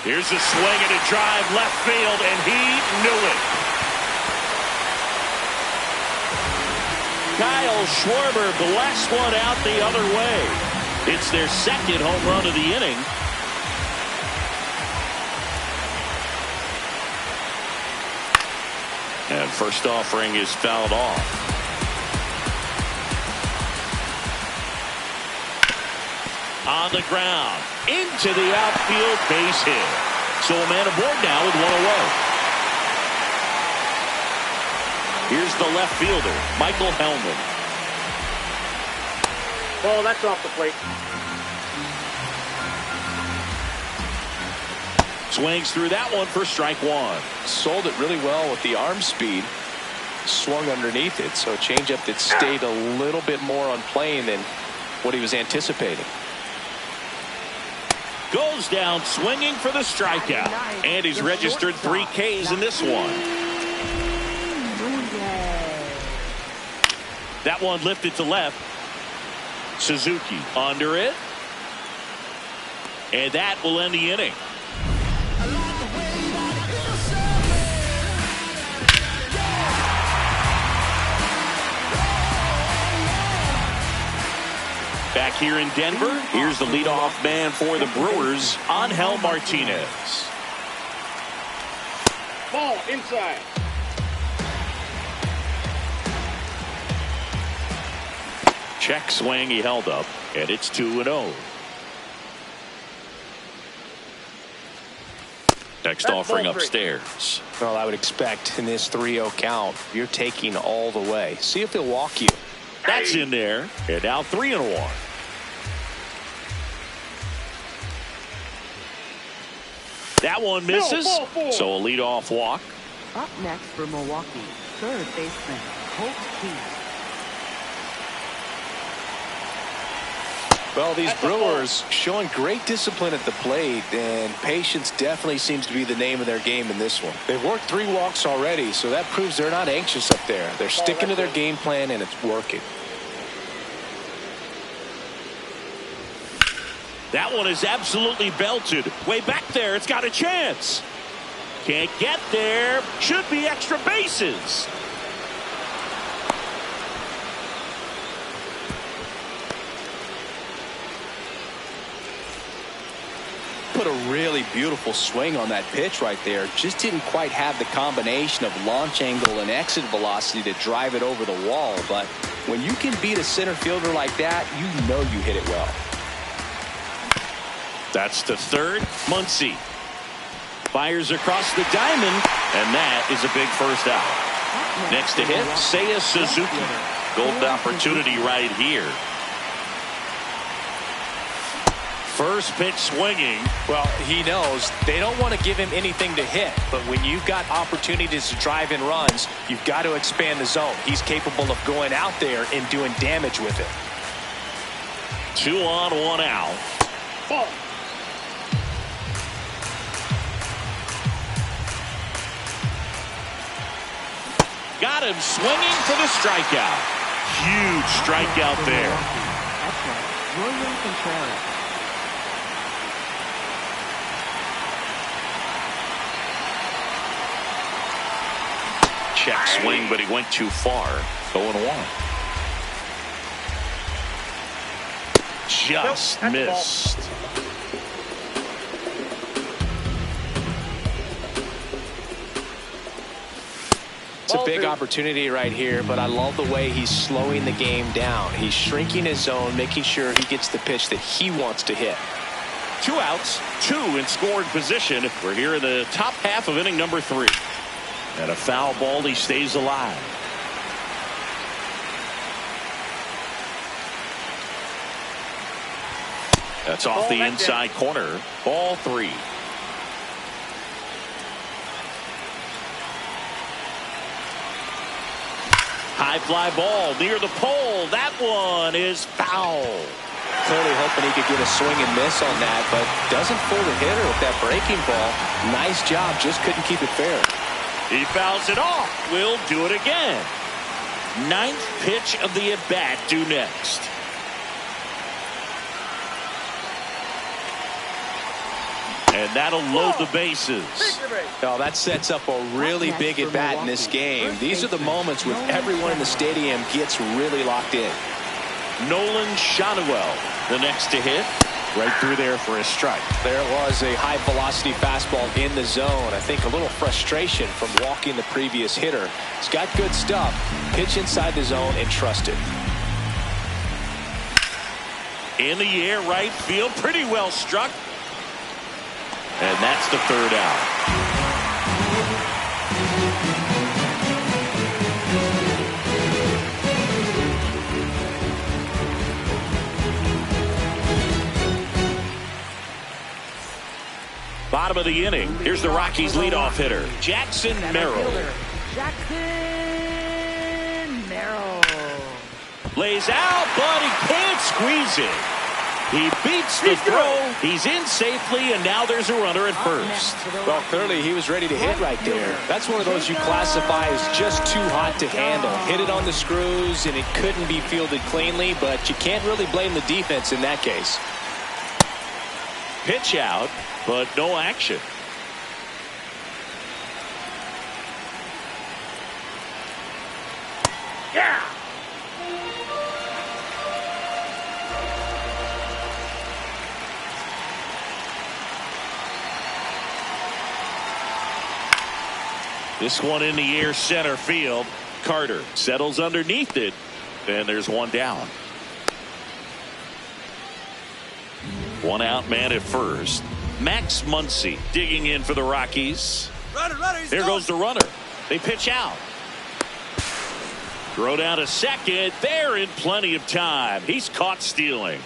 Here's a swing and a drive left field, and he knew it. Kyle Schwarber blasts one out the other way. It's their second home run of the inning. And first offering is fouled off. On the ground, into the outfield, base hit. So a man aboard now with one away. Here's the left fielder, Michael Hellman. Ball, that's off the plate. Swings through that one for strike one. Sold it really well with the arm speed. Swung underneath it, so a changeup that stayed a little bit more on plane than what he was anticipating. Goes down swinging for the strikeout. And he's registered 3 Ks in this one. That one lifted to left. Suzuki under it. And that will end the inning. Back here in Denver, here's the leadoff man for the Brewers, Angel Martinez. Ball, inside. Check swing, he held up, and it's 2-0. Next offering upstairs. Well, I would expect in this 3-0 count, you're taking all the way. See if he'll walk you. That's in there, and now 3-1. That one misses, so a leadoff walk. Up next for Milwaukee, third baseman, Colt Keith. Well, these Brewers showing great discipline at the plate, and patience definitely seems to be the name of their game in this one. They've worked 3 walks already, so that proves they're not anxious up there. They're sticking to their game plan, and it's working. That one is absolutely belted. Way back there, it's got a chance. Can't get there. Should be extra bases. Put a really beautiful swing on that pitch right there. Just didn't quite have the combination of launch angle and exit velocity to drive it over the wall. But when you can beat a center fielder like that, you know you hit it well. That's the third. Muncy fires across the diamond, and that is a big first out. Next to hit, Seiya Suzuki. Golden opportunity right here. First pitch swinging. Well, he knows they don't want to give him anything to hit, but when you've got opportunities to drive in runs, you've got to expand the zone. He's capable of going out there and doing damage with it. 2 on, 1 out. Ball. Got him swinging for the strikeout. Huge strikeout there. Catcher, William Contreras. Check swing, but he went too far. 0-1. Just missed. It's a big opportunity right here, but I love the way he's slowing the game down. He's shrinking his zone, making sure he gets the pitch that he wants to hit. 2 outs, 2 in scoring position. We're here in the top half of inning number 3. And a foul ball, he stays alive. That's off the inside corner. Ball 3. High fly ball near the pole. That one is foul. Clearly hoping he could get a swing and miss on that, but doesn't fool the hitter with that breaking ball. Nice job, just couldn't keep it fair. He fouls it off. We'll do it again. 9th pitch of the at-bat due next. And that'll load the bases. Oh, that sets up a really big at-bat in this game. These are the moments when everyone in the stadium gets really locked in. Nolan Shotwell, the next to hit. Right through there for a strike. There was a high velocity fastball in the zone. I think a little frustration from walking the previous hitter. He's got good stuff. Pitch inside the zone and trust it. In the air, right field, pretty well struck. And that's the 3rd out. Bottom of the inning. Here's the Rockies leadoff hitter, Jackson Merrill. Jackson Merrill. Lays out, but he can't squeeze it. He beats the throw. He's in safely, and now there's a runner at first. Well, clearly he was ready to hit right there. That's one of those you classify as just too hot to handle. Hit it on the screws, and it couldn't be fielded cleanly, but you can't really blame the defense in that case. Pitch out, but no action. Yeah. This one in the air, center field. Carter settles underneath it, and there's one down. One out man at first. Max Muncy digging in for the Rockies. There goes the runner. They pitch out. Throw down to second. They're in plenty of time. He's caught stealing.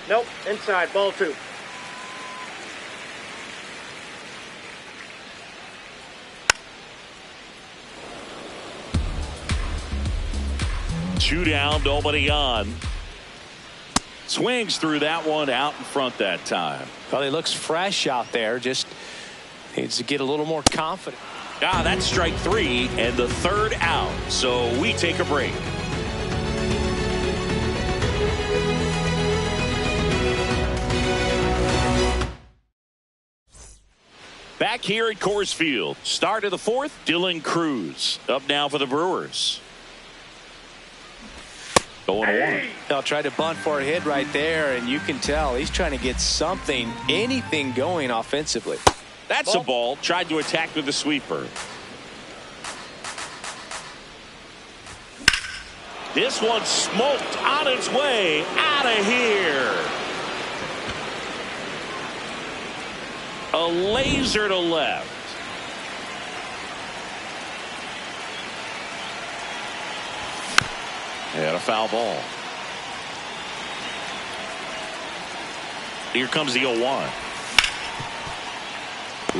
Nope. Inside. Ball 2. Two down, nobody on. Swings through that one, out in front that time. Well, he looks fresh out there. Just needs to get a little more confident. That's strike 3 and the third out. So we take a break. Back here at Coors Field. Start of the fourth, Dylan Cruz up now for the Brewers. 0-1. They'll try to bunt for a hit right there, and you can tell he's trying to get something, anything going offensively. That's a ball. Tried to attack with the sweeper. This one smoked on its way out of here. A laser to left. And a foul ball. Here comes the 0-1.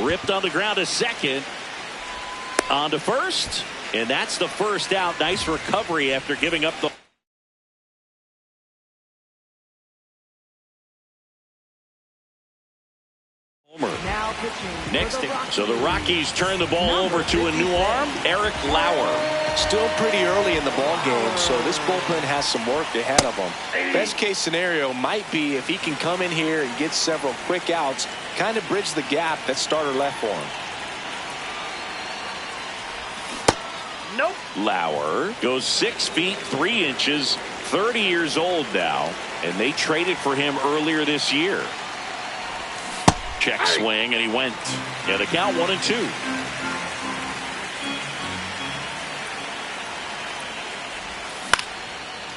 Ripped on the ground to second. On to first. And that's the first out. Nice recovery after giving up the homer. Now pitching. Next inning. So the Rockies turn the ball over to a new arm, Eric Lauer. Still pretty early in the ball game, so this bullpen has some work ahead of them. Best case scenario might be if he can come in here and get several quick outs, kind of bridge the gap that starter left for him. Nope. Lauer goes 6 feet 3 inches, 30 years old now, and they traded for him earlier this year. Check swing, and he went. Yeah, the count 1-2.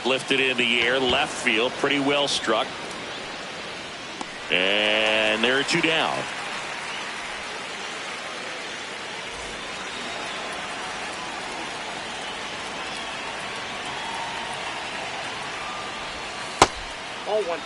Lifted in the air, left field, pretty well struck. And there are 2 down. Ball 1.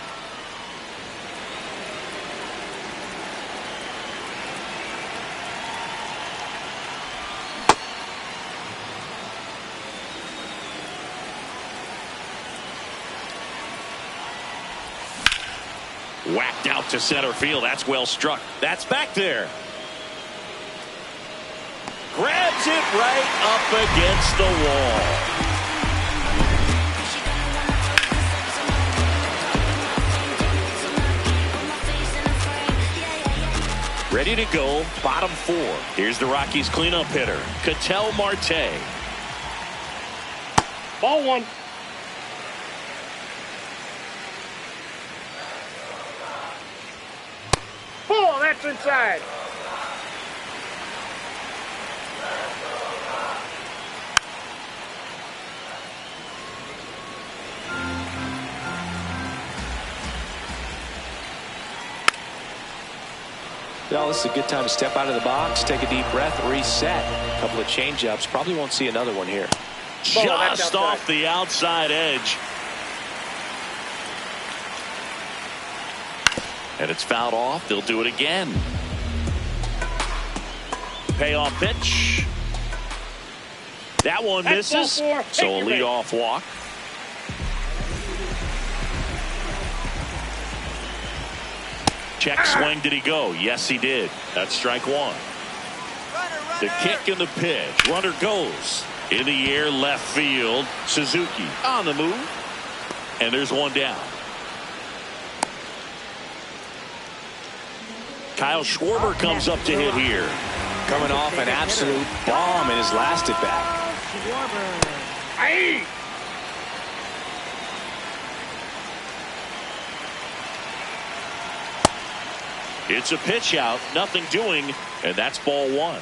Whacked out to center field. That's well struck. That's back there. Grabs it right up against the wall. Ready to go, bottom 4. Here's the Rockies cleanup hitter, Ketel Marte. Ball 1. Oh, that's inside. Well, this is a good time to step out of the box, take a deep breath, reset. A couple of change-ups. Probably won't see another one here. Just off the outside edge. And it's fouled off. They'll do it again. Payoff pitch. That one That's misses. ball 4. So a Take your leadoff walk. Check swing. Did he go? Yes, he did. That's strike one. The kick and the pitch. Runner goes in the air, left field. Suzuki on the move. And there's one down. Kyle Schwarber comes up to hit here. Coming off an absolute bomb in his last at bat. Aye. It's a pitch out, nothing doing, and that's ball one.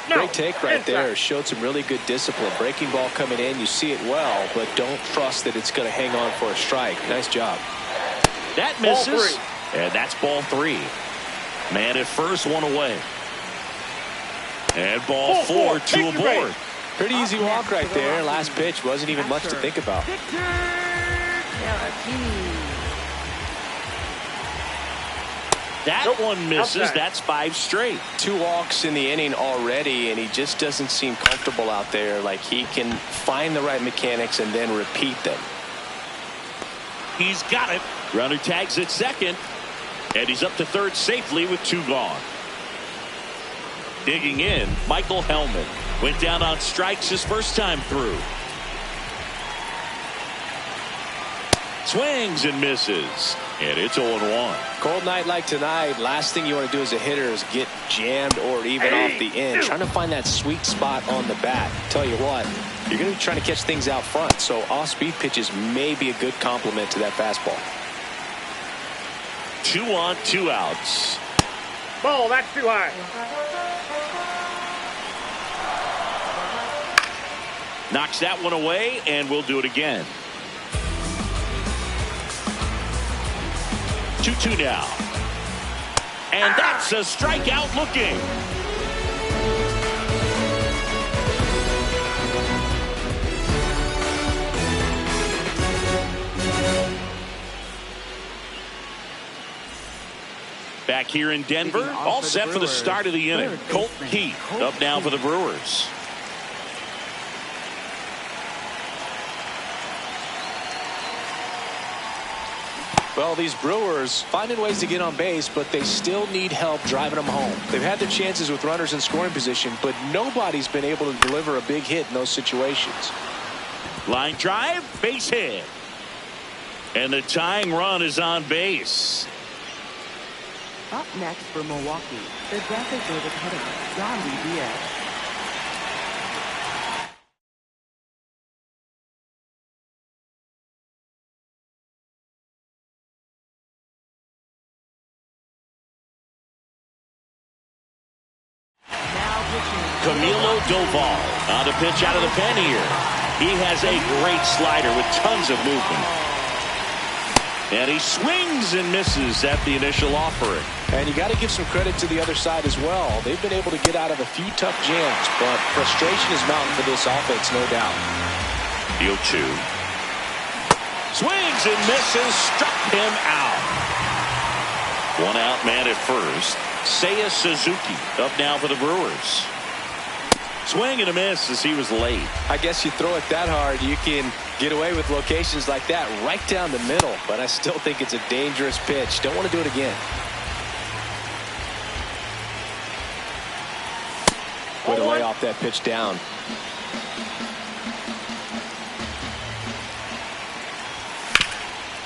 No. Great take right Inside. there. Showed some really good discipline. Breaking ball coming in, you see it well, but don't trust that it's going to hang on for a strike. Nice job. That Ball misses, 3. and that's ball three. Man at first, one away. And ball Ball 4, 2 Take your aboard. base. Pretty easy walk right there. Last pitch wasn't even much to think about. Victor Caratini. That Nope. one misses. Outside. That's 5 straight. 2 walks in the inning already, and he just doesn't seem comfortable out there. Like he can find the right mechanics and then repeat them. He's got it. Runner tags at second, and he's up to third safely with 2 gone. Digging in, Michael Hellman went down on strikes his first time through. Swings and misses, and it's 0-1. Cold night like tonight, last thing you want to do as a hitter is get jammed or even off the end. Trying to find that sweet spot on the bat. Tell you what, you're going to be trying to catch things out front, so off-speed pitches may be a good complement to that fastball. 2 on, 2 outs. Ball, that's too high. Knocks that one away, and we'll do it again. 2-2 now. And that's a strikeout looking. Back here in Denver, all set for the start of the inning. Colt Keith up now for the Brewers. Well, these Brewers finding ways to get on base, but they still need help driving them home. They've had their chances with runners in scoring position, but nobody's been able to deliver a big hit in those situations. Line drive, base hit. And the tying run is on base. Up next for Milwaukee, the designated hitter, Yandy Diaz. Camilo Doval on the pitch out of the pen here. He has a great slider with tons of movement. And he swings and misses at the initial offering. And you got to give some credit to the other side as well. They've been able to get out of a few tough jams, but frustration is mounting for this offense, no doubt. The 0-2. Swings and misses, struck him out. 1 out, man at first. Seiya Suzuki up now for the Brewers. Swing and a miss as he was late. I guess you throw it that hard, you can get away with locations like that right down the middle, but I still think it's a dangerous pitch. Don't want to do it again. Way to lay off that pitch down.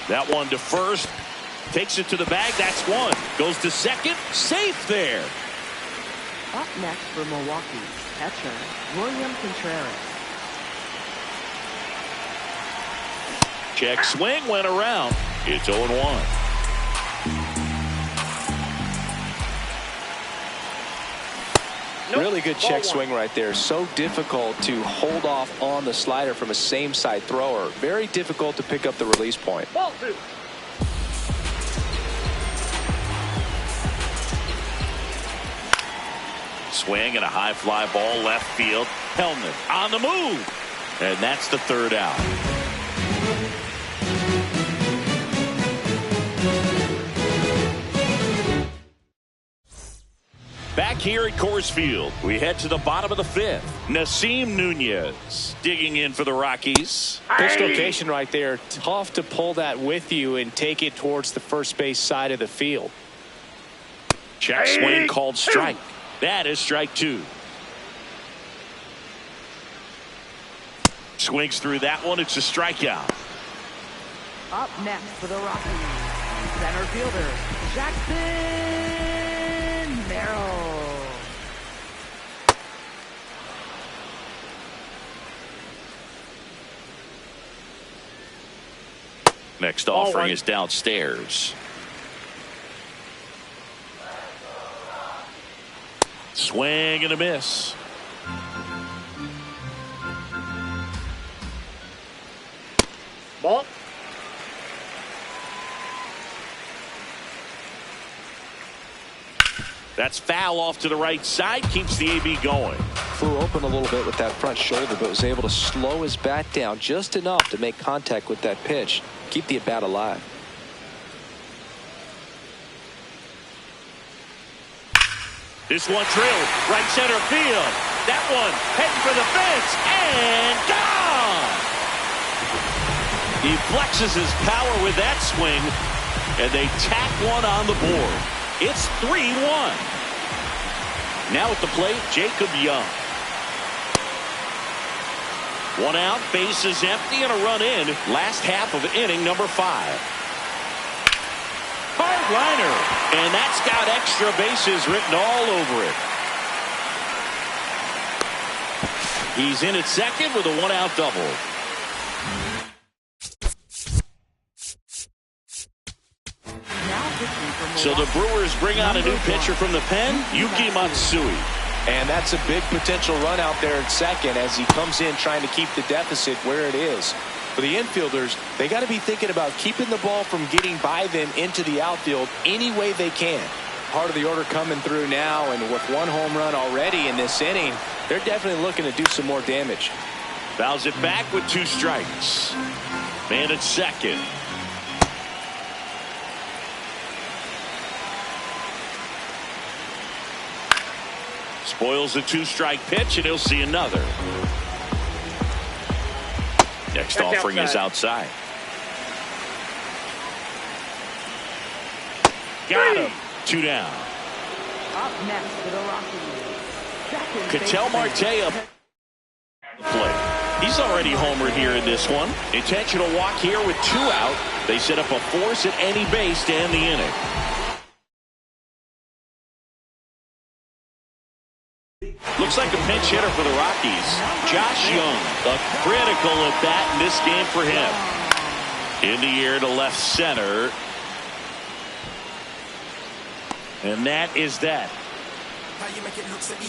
That one to first. Takes it to the bag. That's one. Goes to second. Safe there. Up next for Milwaukee, catcher, William Contreras. Check swing went around. It's 0-1. Nope. Really good Ball check 1. swing right there. So difficult to hold off on the slider from a same side thrower. Very difficult to pick up the release point. Ball 2. Swing and a high fly ball left field. Hellman on the move. And that's the 3rd out. back here at Coors Field. We head to the bottom of the fifth. Nasim Nunez digging in for the Rockies. Pitch location right there. Tough to pull that with you and take it towards the first base side of the field. Check swing called strike. That is strike two. Swings through that one. It's a strikeout. Up next for the Rockies, center fielder, Jackson Merrill. Next offering is downstairs. Swing and a miss. Ball. That's foul off to the right side. Keeps the AB going. Flew open a little bit with that front shoulder, but was able to slow his bat down just enough to make contact with that pitch. Keep the at-bat alive. This one drilled right center field. That one heading for the fence and gone. He flexes his power with that swing, and they tack one on the board. It's 3-1. Now at the plate, Jacob Young. One out, base is empty, and a run in. Last half of inning number 5. Hard liner, and that's got extra bases written all over it. He's in at second with a one-out double. So the Brewers bring out a new pitcher from the pen, Yuki Matsui. And that's a big potential run out there at second as he comes in trying to keep the deficit where it is. For the infielders, they got to be thinking about keeping the ball from getting by them into the outfield any way they can. Part of the order coming through now, and with one home run already in this inning, they're definitely looking to do some more damage. Fouls it back with 2 strikes. Man at second. Spoils a 2-strike pitch, and he'll see another. Next That's offering is outside. Got him. 2 down. Up next for the Rockies, second Ketel baseman. Marte up the plate. He's already homered here in this one. Intentional walk here with 2 out. They set up a force at any base to end the inning. Looks like a pinch hitter for the Rockies. Josh Young, a critical at bat in this game for him. In the air to left center. And that is that.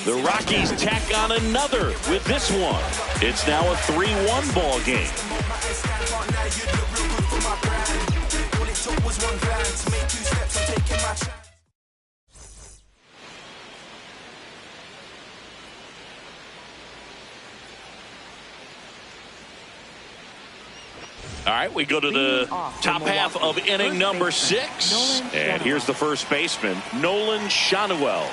The Rockies tack on another with this one. It's now a 3-1 ball game. All right, we go to the top half of inning number 6. And here's the first baseman, Nolan Schanuel.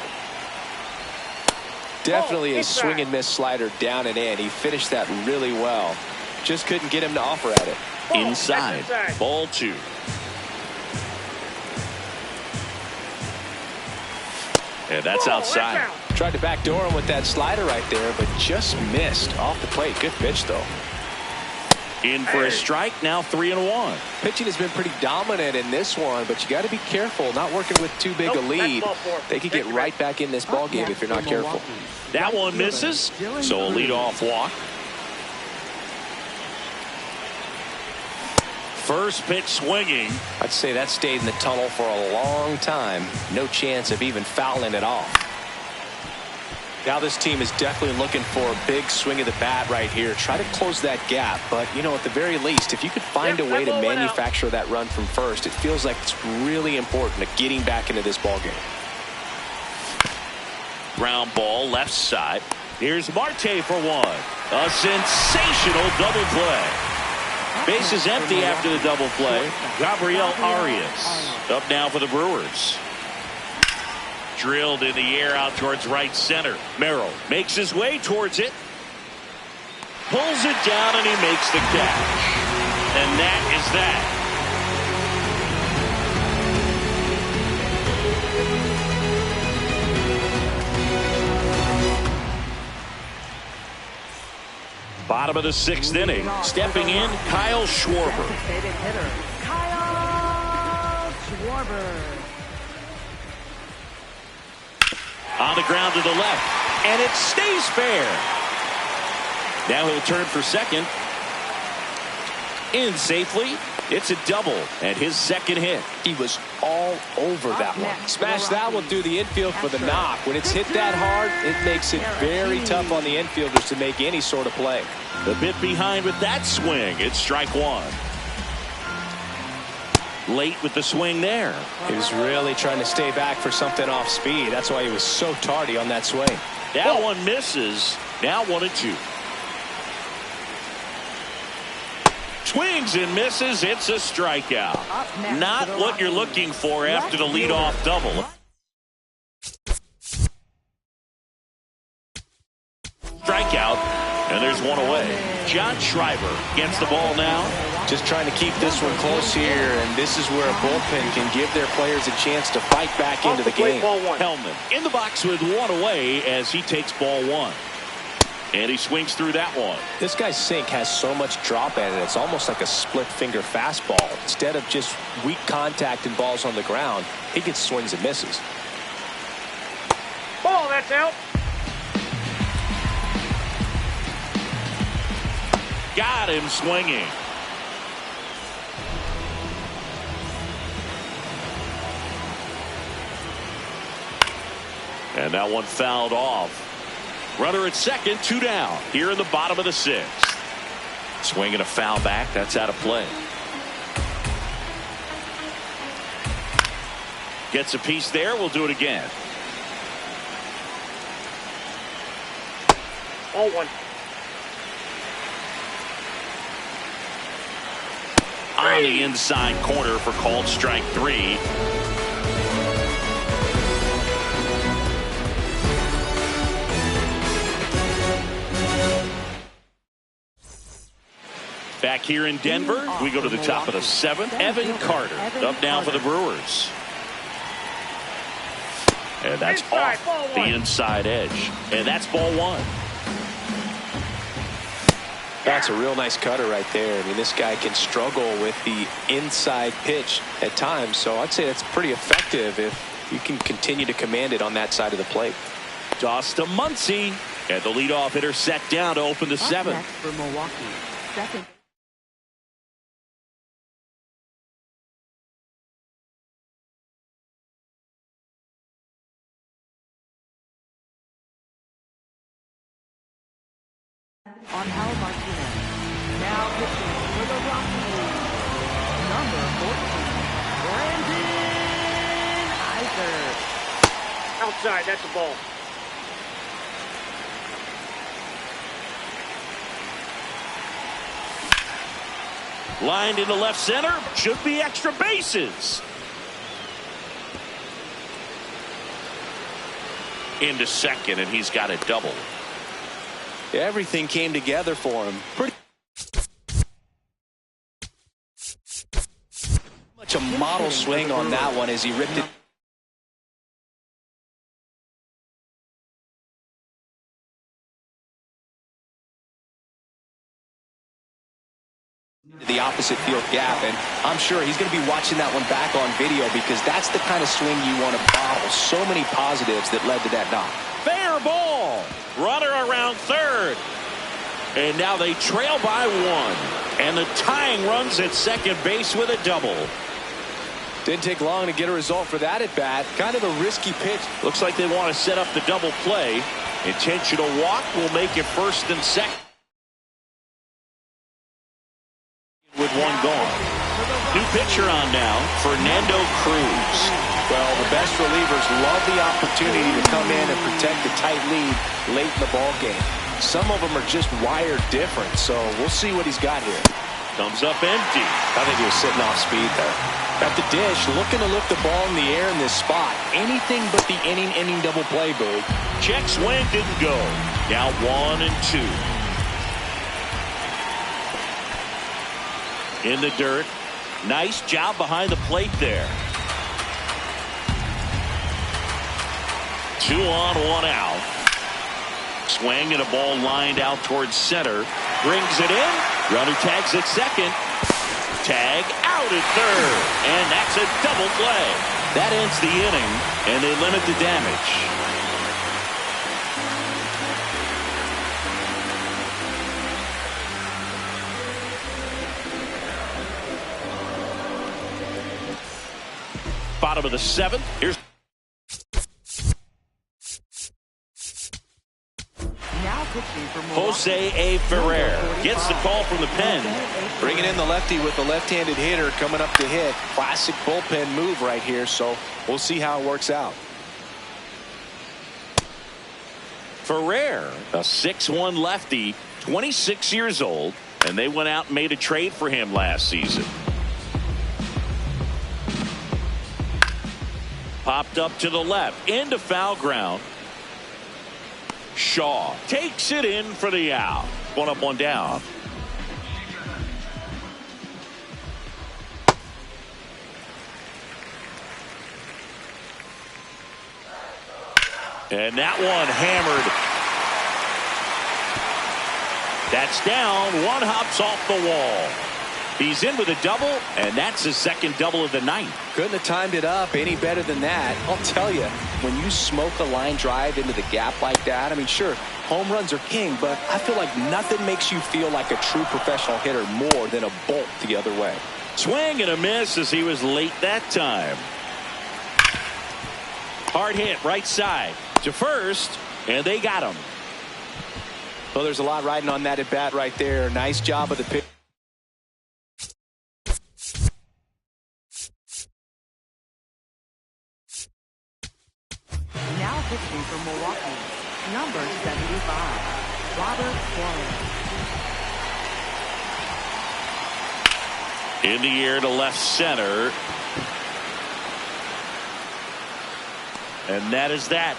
Definitely a swing and miss slider down and in. He finished that really well. Just couldn't get him to offer at it. Inside. Ball 2. And that's outside. Tried to backdoor him with that slider right there, but just missed off the plate. Good pitch, though. In for a strike, now 3-1. Pitching has been pretty dominant in this one, but you got to be careful, not working with too big a lead. They could get right back in this ball game if you're not careful. That one misses, so a leadoff walk. First pitch swinging. I'd say that stayed in the tunnel for a long time. No chance of even fouling it off. Now this team is definitely looking for a big swing of the bat right here. Try to close that gap. But, you know, at the very least, if you could find a way to manufacture that run from first, it feels like it's really important to getting back into this ball game. Ground ball left side. Here's Marte for one. A sensational double play. Base is empty after the double play. Gabriel Arias up now for the Brewers. drilled in the air out towards right center. Merrill makes his way towards it. Pulls it down and he makes the catch. And that is that. Bottom of the 6th inning. Stepping in, Kyle Schwarber. Designated hitter, Kyle Schwarber. On the ground to the left. And it stays fair. Now he'll turn for second. In safely. It's a double. And his second hit. He was all over that one. Smashed that one through the infield for the knock. When it's hit that hard, it makes it very tough on the infielders to make any sort of play. A bit behind with that swing. It's strike one. Late with the swing there. He was really trying to stay back for something off speed. That's why he was so tardy on that swing. That one misses. Now 1-2. Swings and misses. It's a strikeout. Not what you're looking for after the leadoff double. Strikeout, and there's one away. John Schreiber gets the ball now. Just trying to keep this one close here, and this is where a bullpen can give their players a chance to fight back into the game. Hellman in the box with one away as he takes ball one. And he swings through that one. This guy's sink has so much drop in it. It's almost like a split finger fastball. Instead of just weak contact and balls on the ground, he gets swings and misses. Ball, that's out. Got him swinging. And that one fouled off. Runner at second, 2 down. Here in the bottom of the 6th. Swinging a foul back. That's out of play. Gets a piece there. We'll do it again. 0-1. On the inside corner for called strike 3. Back here in Denver, we go to the top of the 7th. Evan Carter up now for the Brewers. And that's off the inside edge. And that's ball one. That's a real nice cutter right there. I mean, this guy can struggle with the inside pitch at times, so I'd say that's pretty effective if you can continue to command it on that side of the plate. Toss to Muncy, and the leadoff hitter set down to open the 7th. Next for Milwaukee, second. On Al Martinez. Now pitching for the Rockies. Number 14, Brandon Eisert. Outside, that's a ball. Lined into left center. Should be extra bases. Into second, and he's got a double. Everything came together for him. Pretty much a model swing on that one as he ripped it. The opposite field gap, and I'm sure he's going to be watching that one back on video because that's the kind of swing you want to bottle. So many positives that led to that knock. Fair ball. Runner around third. And now they trail by 1. And the tying runs at second base with a double. Didn't take long to get a result for that at bat. Kind of a risky pitch. Looks like they want to set up the double play. Intentional walk will make it first and second. With one gone. New pitcher on now, Fernando Cruz. Well, the best relievers love the opportunity to come in and protect a tight lead late in the ball game. Some of them are just wired different, so we'll see what he's got here. Comes up empty. I think he was sitting off speed there. At the dish, looking to lift the ball in the air in this spot. Anything but the inning double play, Boog. Check swing didn't go. Now 1-2. In the dirt. Nice job behind the plate there. 2 on, 1 out. Swing and a ball lined out towards center. Brings it in. Runner tags at second. Tag out at third. And that's a double play. That ends the inning, and they limit the damage. Bottom of the 7th. Here's Jose A. Ferrer gets the call from the pen. Bringing in the lefty with the left-handed hitter coming up to hit. Classic bullpen move right here, so we'll see how it works out. Ferrer, a 6'1 lefty, 26 years old, and they went out and made a trade for him last season. Popped up to the left, into foul ground. Shaw takes it in for the out. 1 up, 1 down. And that one hammered. That's down. 1 hops off the wall. He's in with a double, and that's his second double of the night. Couldn't have timed it up any better than that. I'll tell you, when you smoke a line drive into the gap like that, I mean, sure, home runs are king, but I feel like nothing makes you feel like a true professional hitter more than a bolt the other way. Swing and a miss as he was late that time. Hard hit right side to first, and they got him. Well, there's a lot riding on that at bat right there. Nice job of the pitch. Now pitching for Milwaukee, number 75, Robert Suarez. In the air to left center. And that is that.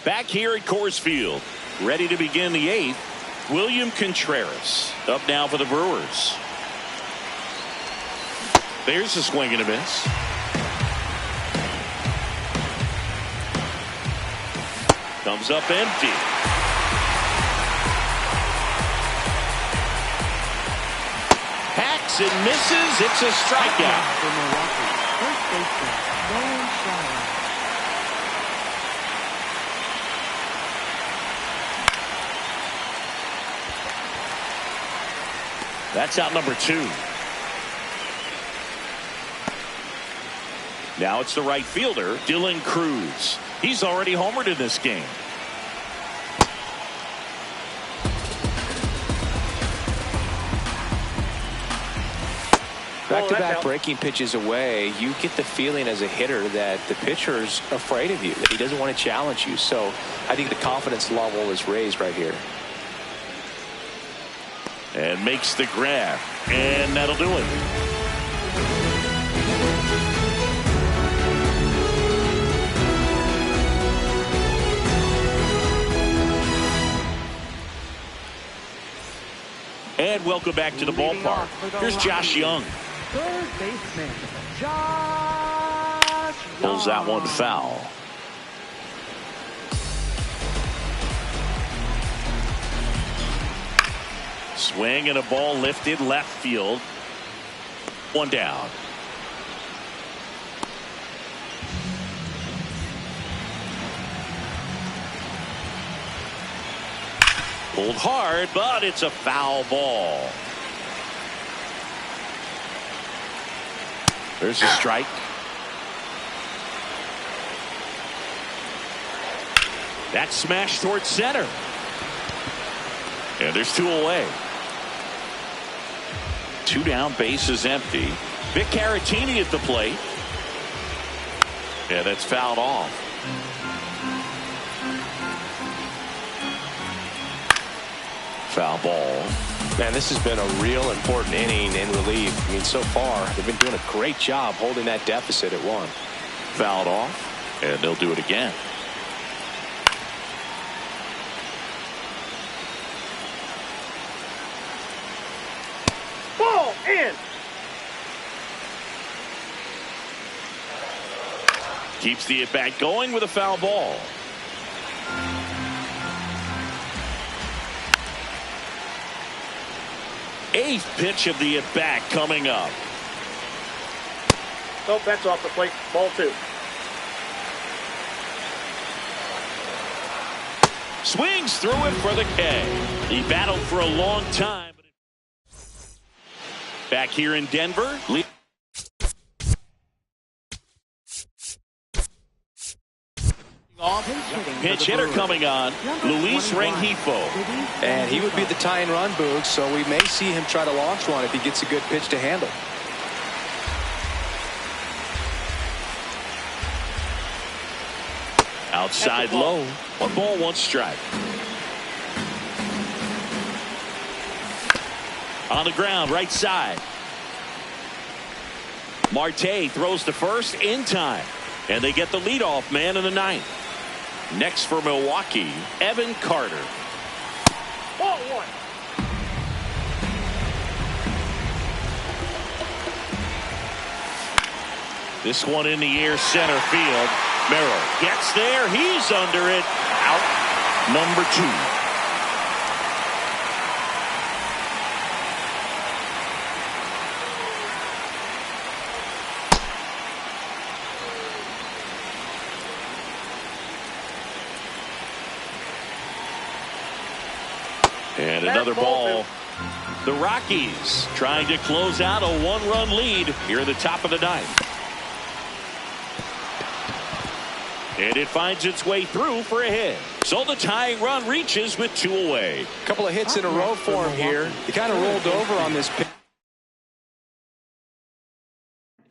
Back here at Coors Field, ready to begin the 8th. William Contreras up now for the Brewers. There's a swing and a miss. Comes up empty. Hacks and misses. It's a strikeout. For Milwaukee, first baseman, Nolan Shaw. That's out number 2. Now it's the right fielder, Dylan Cruz. He's already homered in this game. Back-to-back breaking pitches away, you get the feeling as a hitter that the pitcher's afraid of you, that he doesn't want to challenge you. So I think the confidence level is raised right here. And makes the grab. And that'll do it. And welcome back to the ballpark. Here's Josh Young. Third baseman, Josh Young. Pulls that one foul. Swing and a ball lifted left field. 1 down. Pulled hard, but it's a foul ball. There's a strike. That's smashed towards center. And there's 2 away. 2 down, base is empty. Vic Caratini at the plate. Yeah, that's fouled off. Foul ball. Man, this has been a real important inning in relief. I mean, so far, they've been doing a great job holding that deficit at 1. Fouled off, and they'll do it again. Ball in. Keeps the at-bat going with a foul ball. Eighth pitch of the at-bat coming up. Nope, that's off the plate. Ball 2. Swings through it for the K. He battled for a long time. Back here in Denver. Pinch hitter coming on, Luis Rengifo. And he would be the tying run, Boog, so we may see him try to launch one if he gets a good pitch to handle. Outside low. 1 ball, 1 strike. On the ground, right side. Marte throws to first in time. And they get the leadoff man in the 9th. Next for Milwaukee, Evan Carter. Ball 1. This one in the air, center field. Merrill gets there. He's under it. Out. Number 2. And another ball. The Rockies trying to close out a 1-run lead here at the top of the 9th. And it finds its way through for a hit. So the tying run reaches with 2 away. A couple of hits in a row for him here. He kind of rolled over on this pitch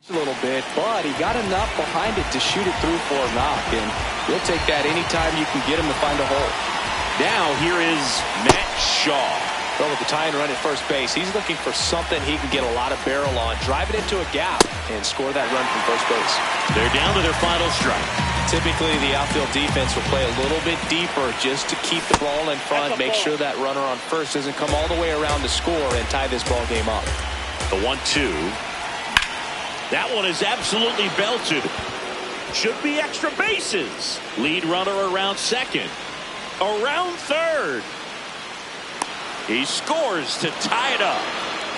a little bit, but he got enough behind it to shoot it through for a knock, and he'll take that anytime you can get him to find a hole. Now here is Matt Shaw. Well, with the tying run at first base, he's looking for something he can get a lot of barrel on, drive it into a gap, and score that run from first base. They're down to their final strike. Typically, the outfield defense will play a little bit deeper just to keep the ball in front, make sure that runner on first doesn't come all the way around to score and tie this ball game up. The 1-2. That one is absolutely belted. Should be extra bases. Lead runner around second. Around third. He scores to tie it up.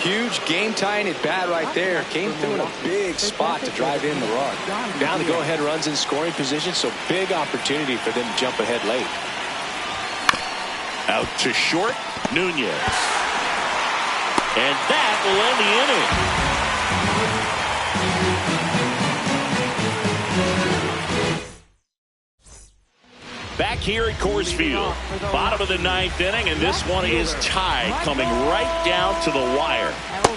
Huge game tying at bat right there. Came through in a big spot to drive in the run. Down the go-ahead runs in scoring position, so big opportunity for them to jump ahead late. Out to short, Nunez. And that will end the inning. Back here at Coors Field, bottom of the 9th inning, and this one is tied, coming right down to the wire.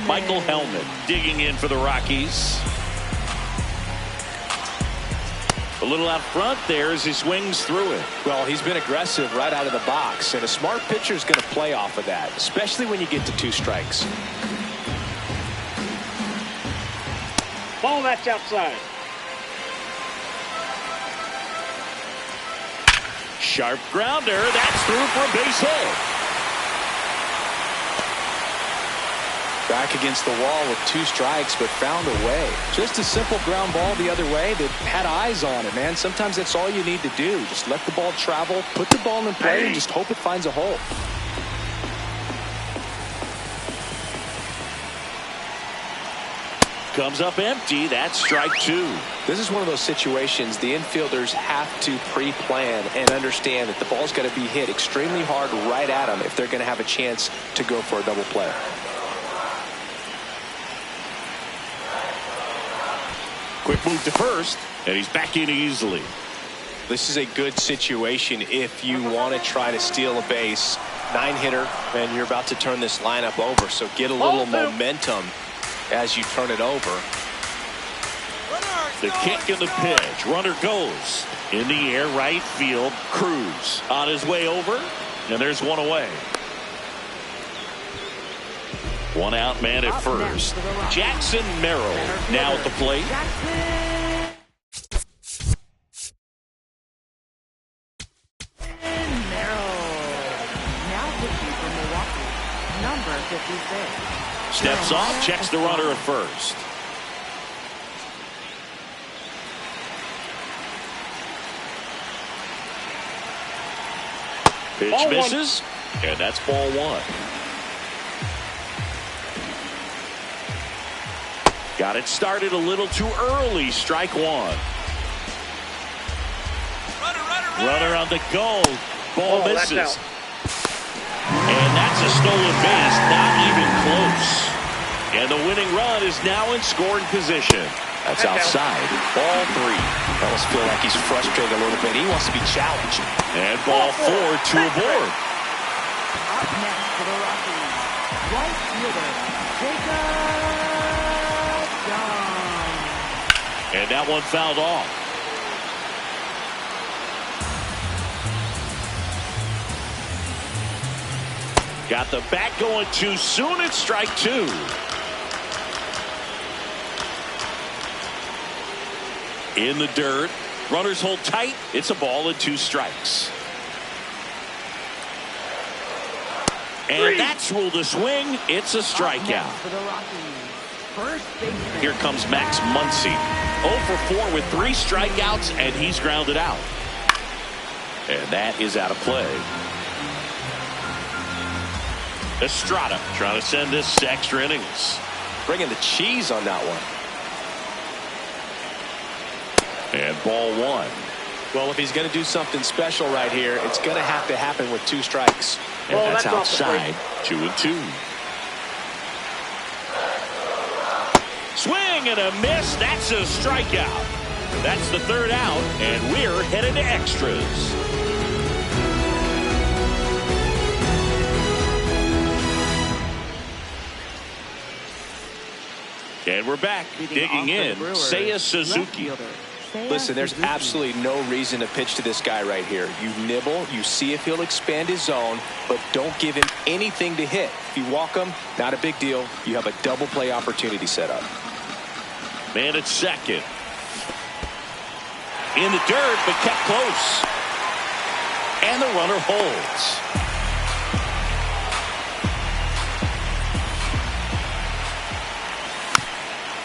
Michael Hellman digging in for the Rockies. A little out front there as he swings through it. Well, he's been aggressive right out of the box, and a smart pitcher is going to play off of that, especially when you get to 2 strikes. Ball, that's outside. Sharp grounder. That's through for a base hit. Back against the wall with 2 strikes, but found a way. Just a simple ground ball the other way that had eyes on it, man. Sometimes that's all you need to do. Just let the ball travel, put the ball in play, and just hope it finds a hole. Comes up empty. That's strike 2. This is one of those situations the infielders have to pre-plan and understand that the ball's got to be hit extremely hard right at them if they're going to have a chance to go for a double play. Quick move to first, and he's back in easily. This is a good situation if you want to try to steal a base. 9-hitter, and you're about to turn this lineup over, so get a little momentum as you turn it over. The kick and the pitch. Runner goes in the air, right field. Cruz on his way over, and there's one away. One out, man at first. Jackson Merrill now at the plate. Number 56. Steps off, checks the runner at first. Pitch Ball misses, and that's ball one. Got it started a little too early. Strike one. Runner on the go. Ball misses. And that's a stolen base, not even close. And the winning run is now in scoring position. That's outside. Ball three. I almost feel like he's frustrated a little bit. He wants to be challenged. And ball four, two aboard. Up next for the Rockies, right fielder, Jacob John. And that one fouled off. Got the bat going too soon. It's strike two. In the dirt. Runners hold tight. It's a ball and two strikes. And that's ruled a swing. It's a strikeout. For the Rockies, first baseman. Here comes Max Muncy. 0 for 4 with 3 strikeouts, and he's grounded out. And that is out of play. Estrada trying to send this to extra innings. Bringing the cheese on that one. And ball one. Well, if he's going to do something special right here, it's going to have to happen with 2 strikes. And that's outside. 2-2. Swing and a miss. That's a strikeout. That's the third out, and we're headed to extras. And we're back. Digging in, Seiya Suzuki. Listen, there's absolutely no reason to pitch to this guy right here. You nibble, you see if he'll expand his zone, but don't give him anything to hit. If you walk him, not a big deal. You have a double play opportunity set up. Man at second. In the dirt, but kept close. And the runner holds.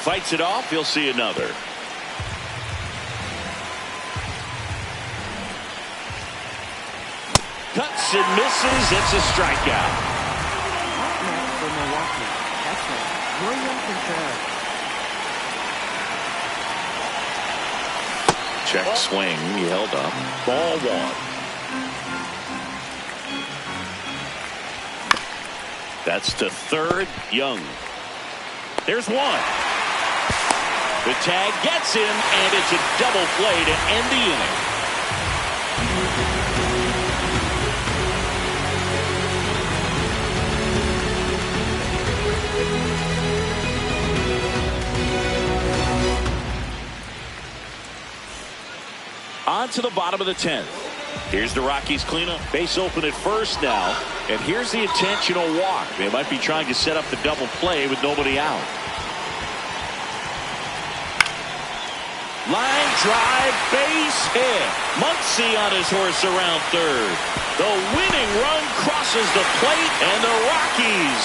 Fights it off. He'll see another. Cuts and misses. It's a strikeout. Up next for Milwaukee, catcher William Contreras. Check swing. He held up. Ball one. That's to third. Young. There's one. The tag gets him, and it's a double play to end the inning. On to the bottom of the 10th. Here's the Rockies cleanup. Base open at first now. And here's the intentional walk. They might be trying to set up the double play with nobody out. Line drive, base hit. Muncy on his horse around third. The winning run crosses the plate, and the Rockies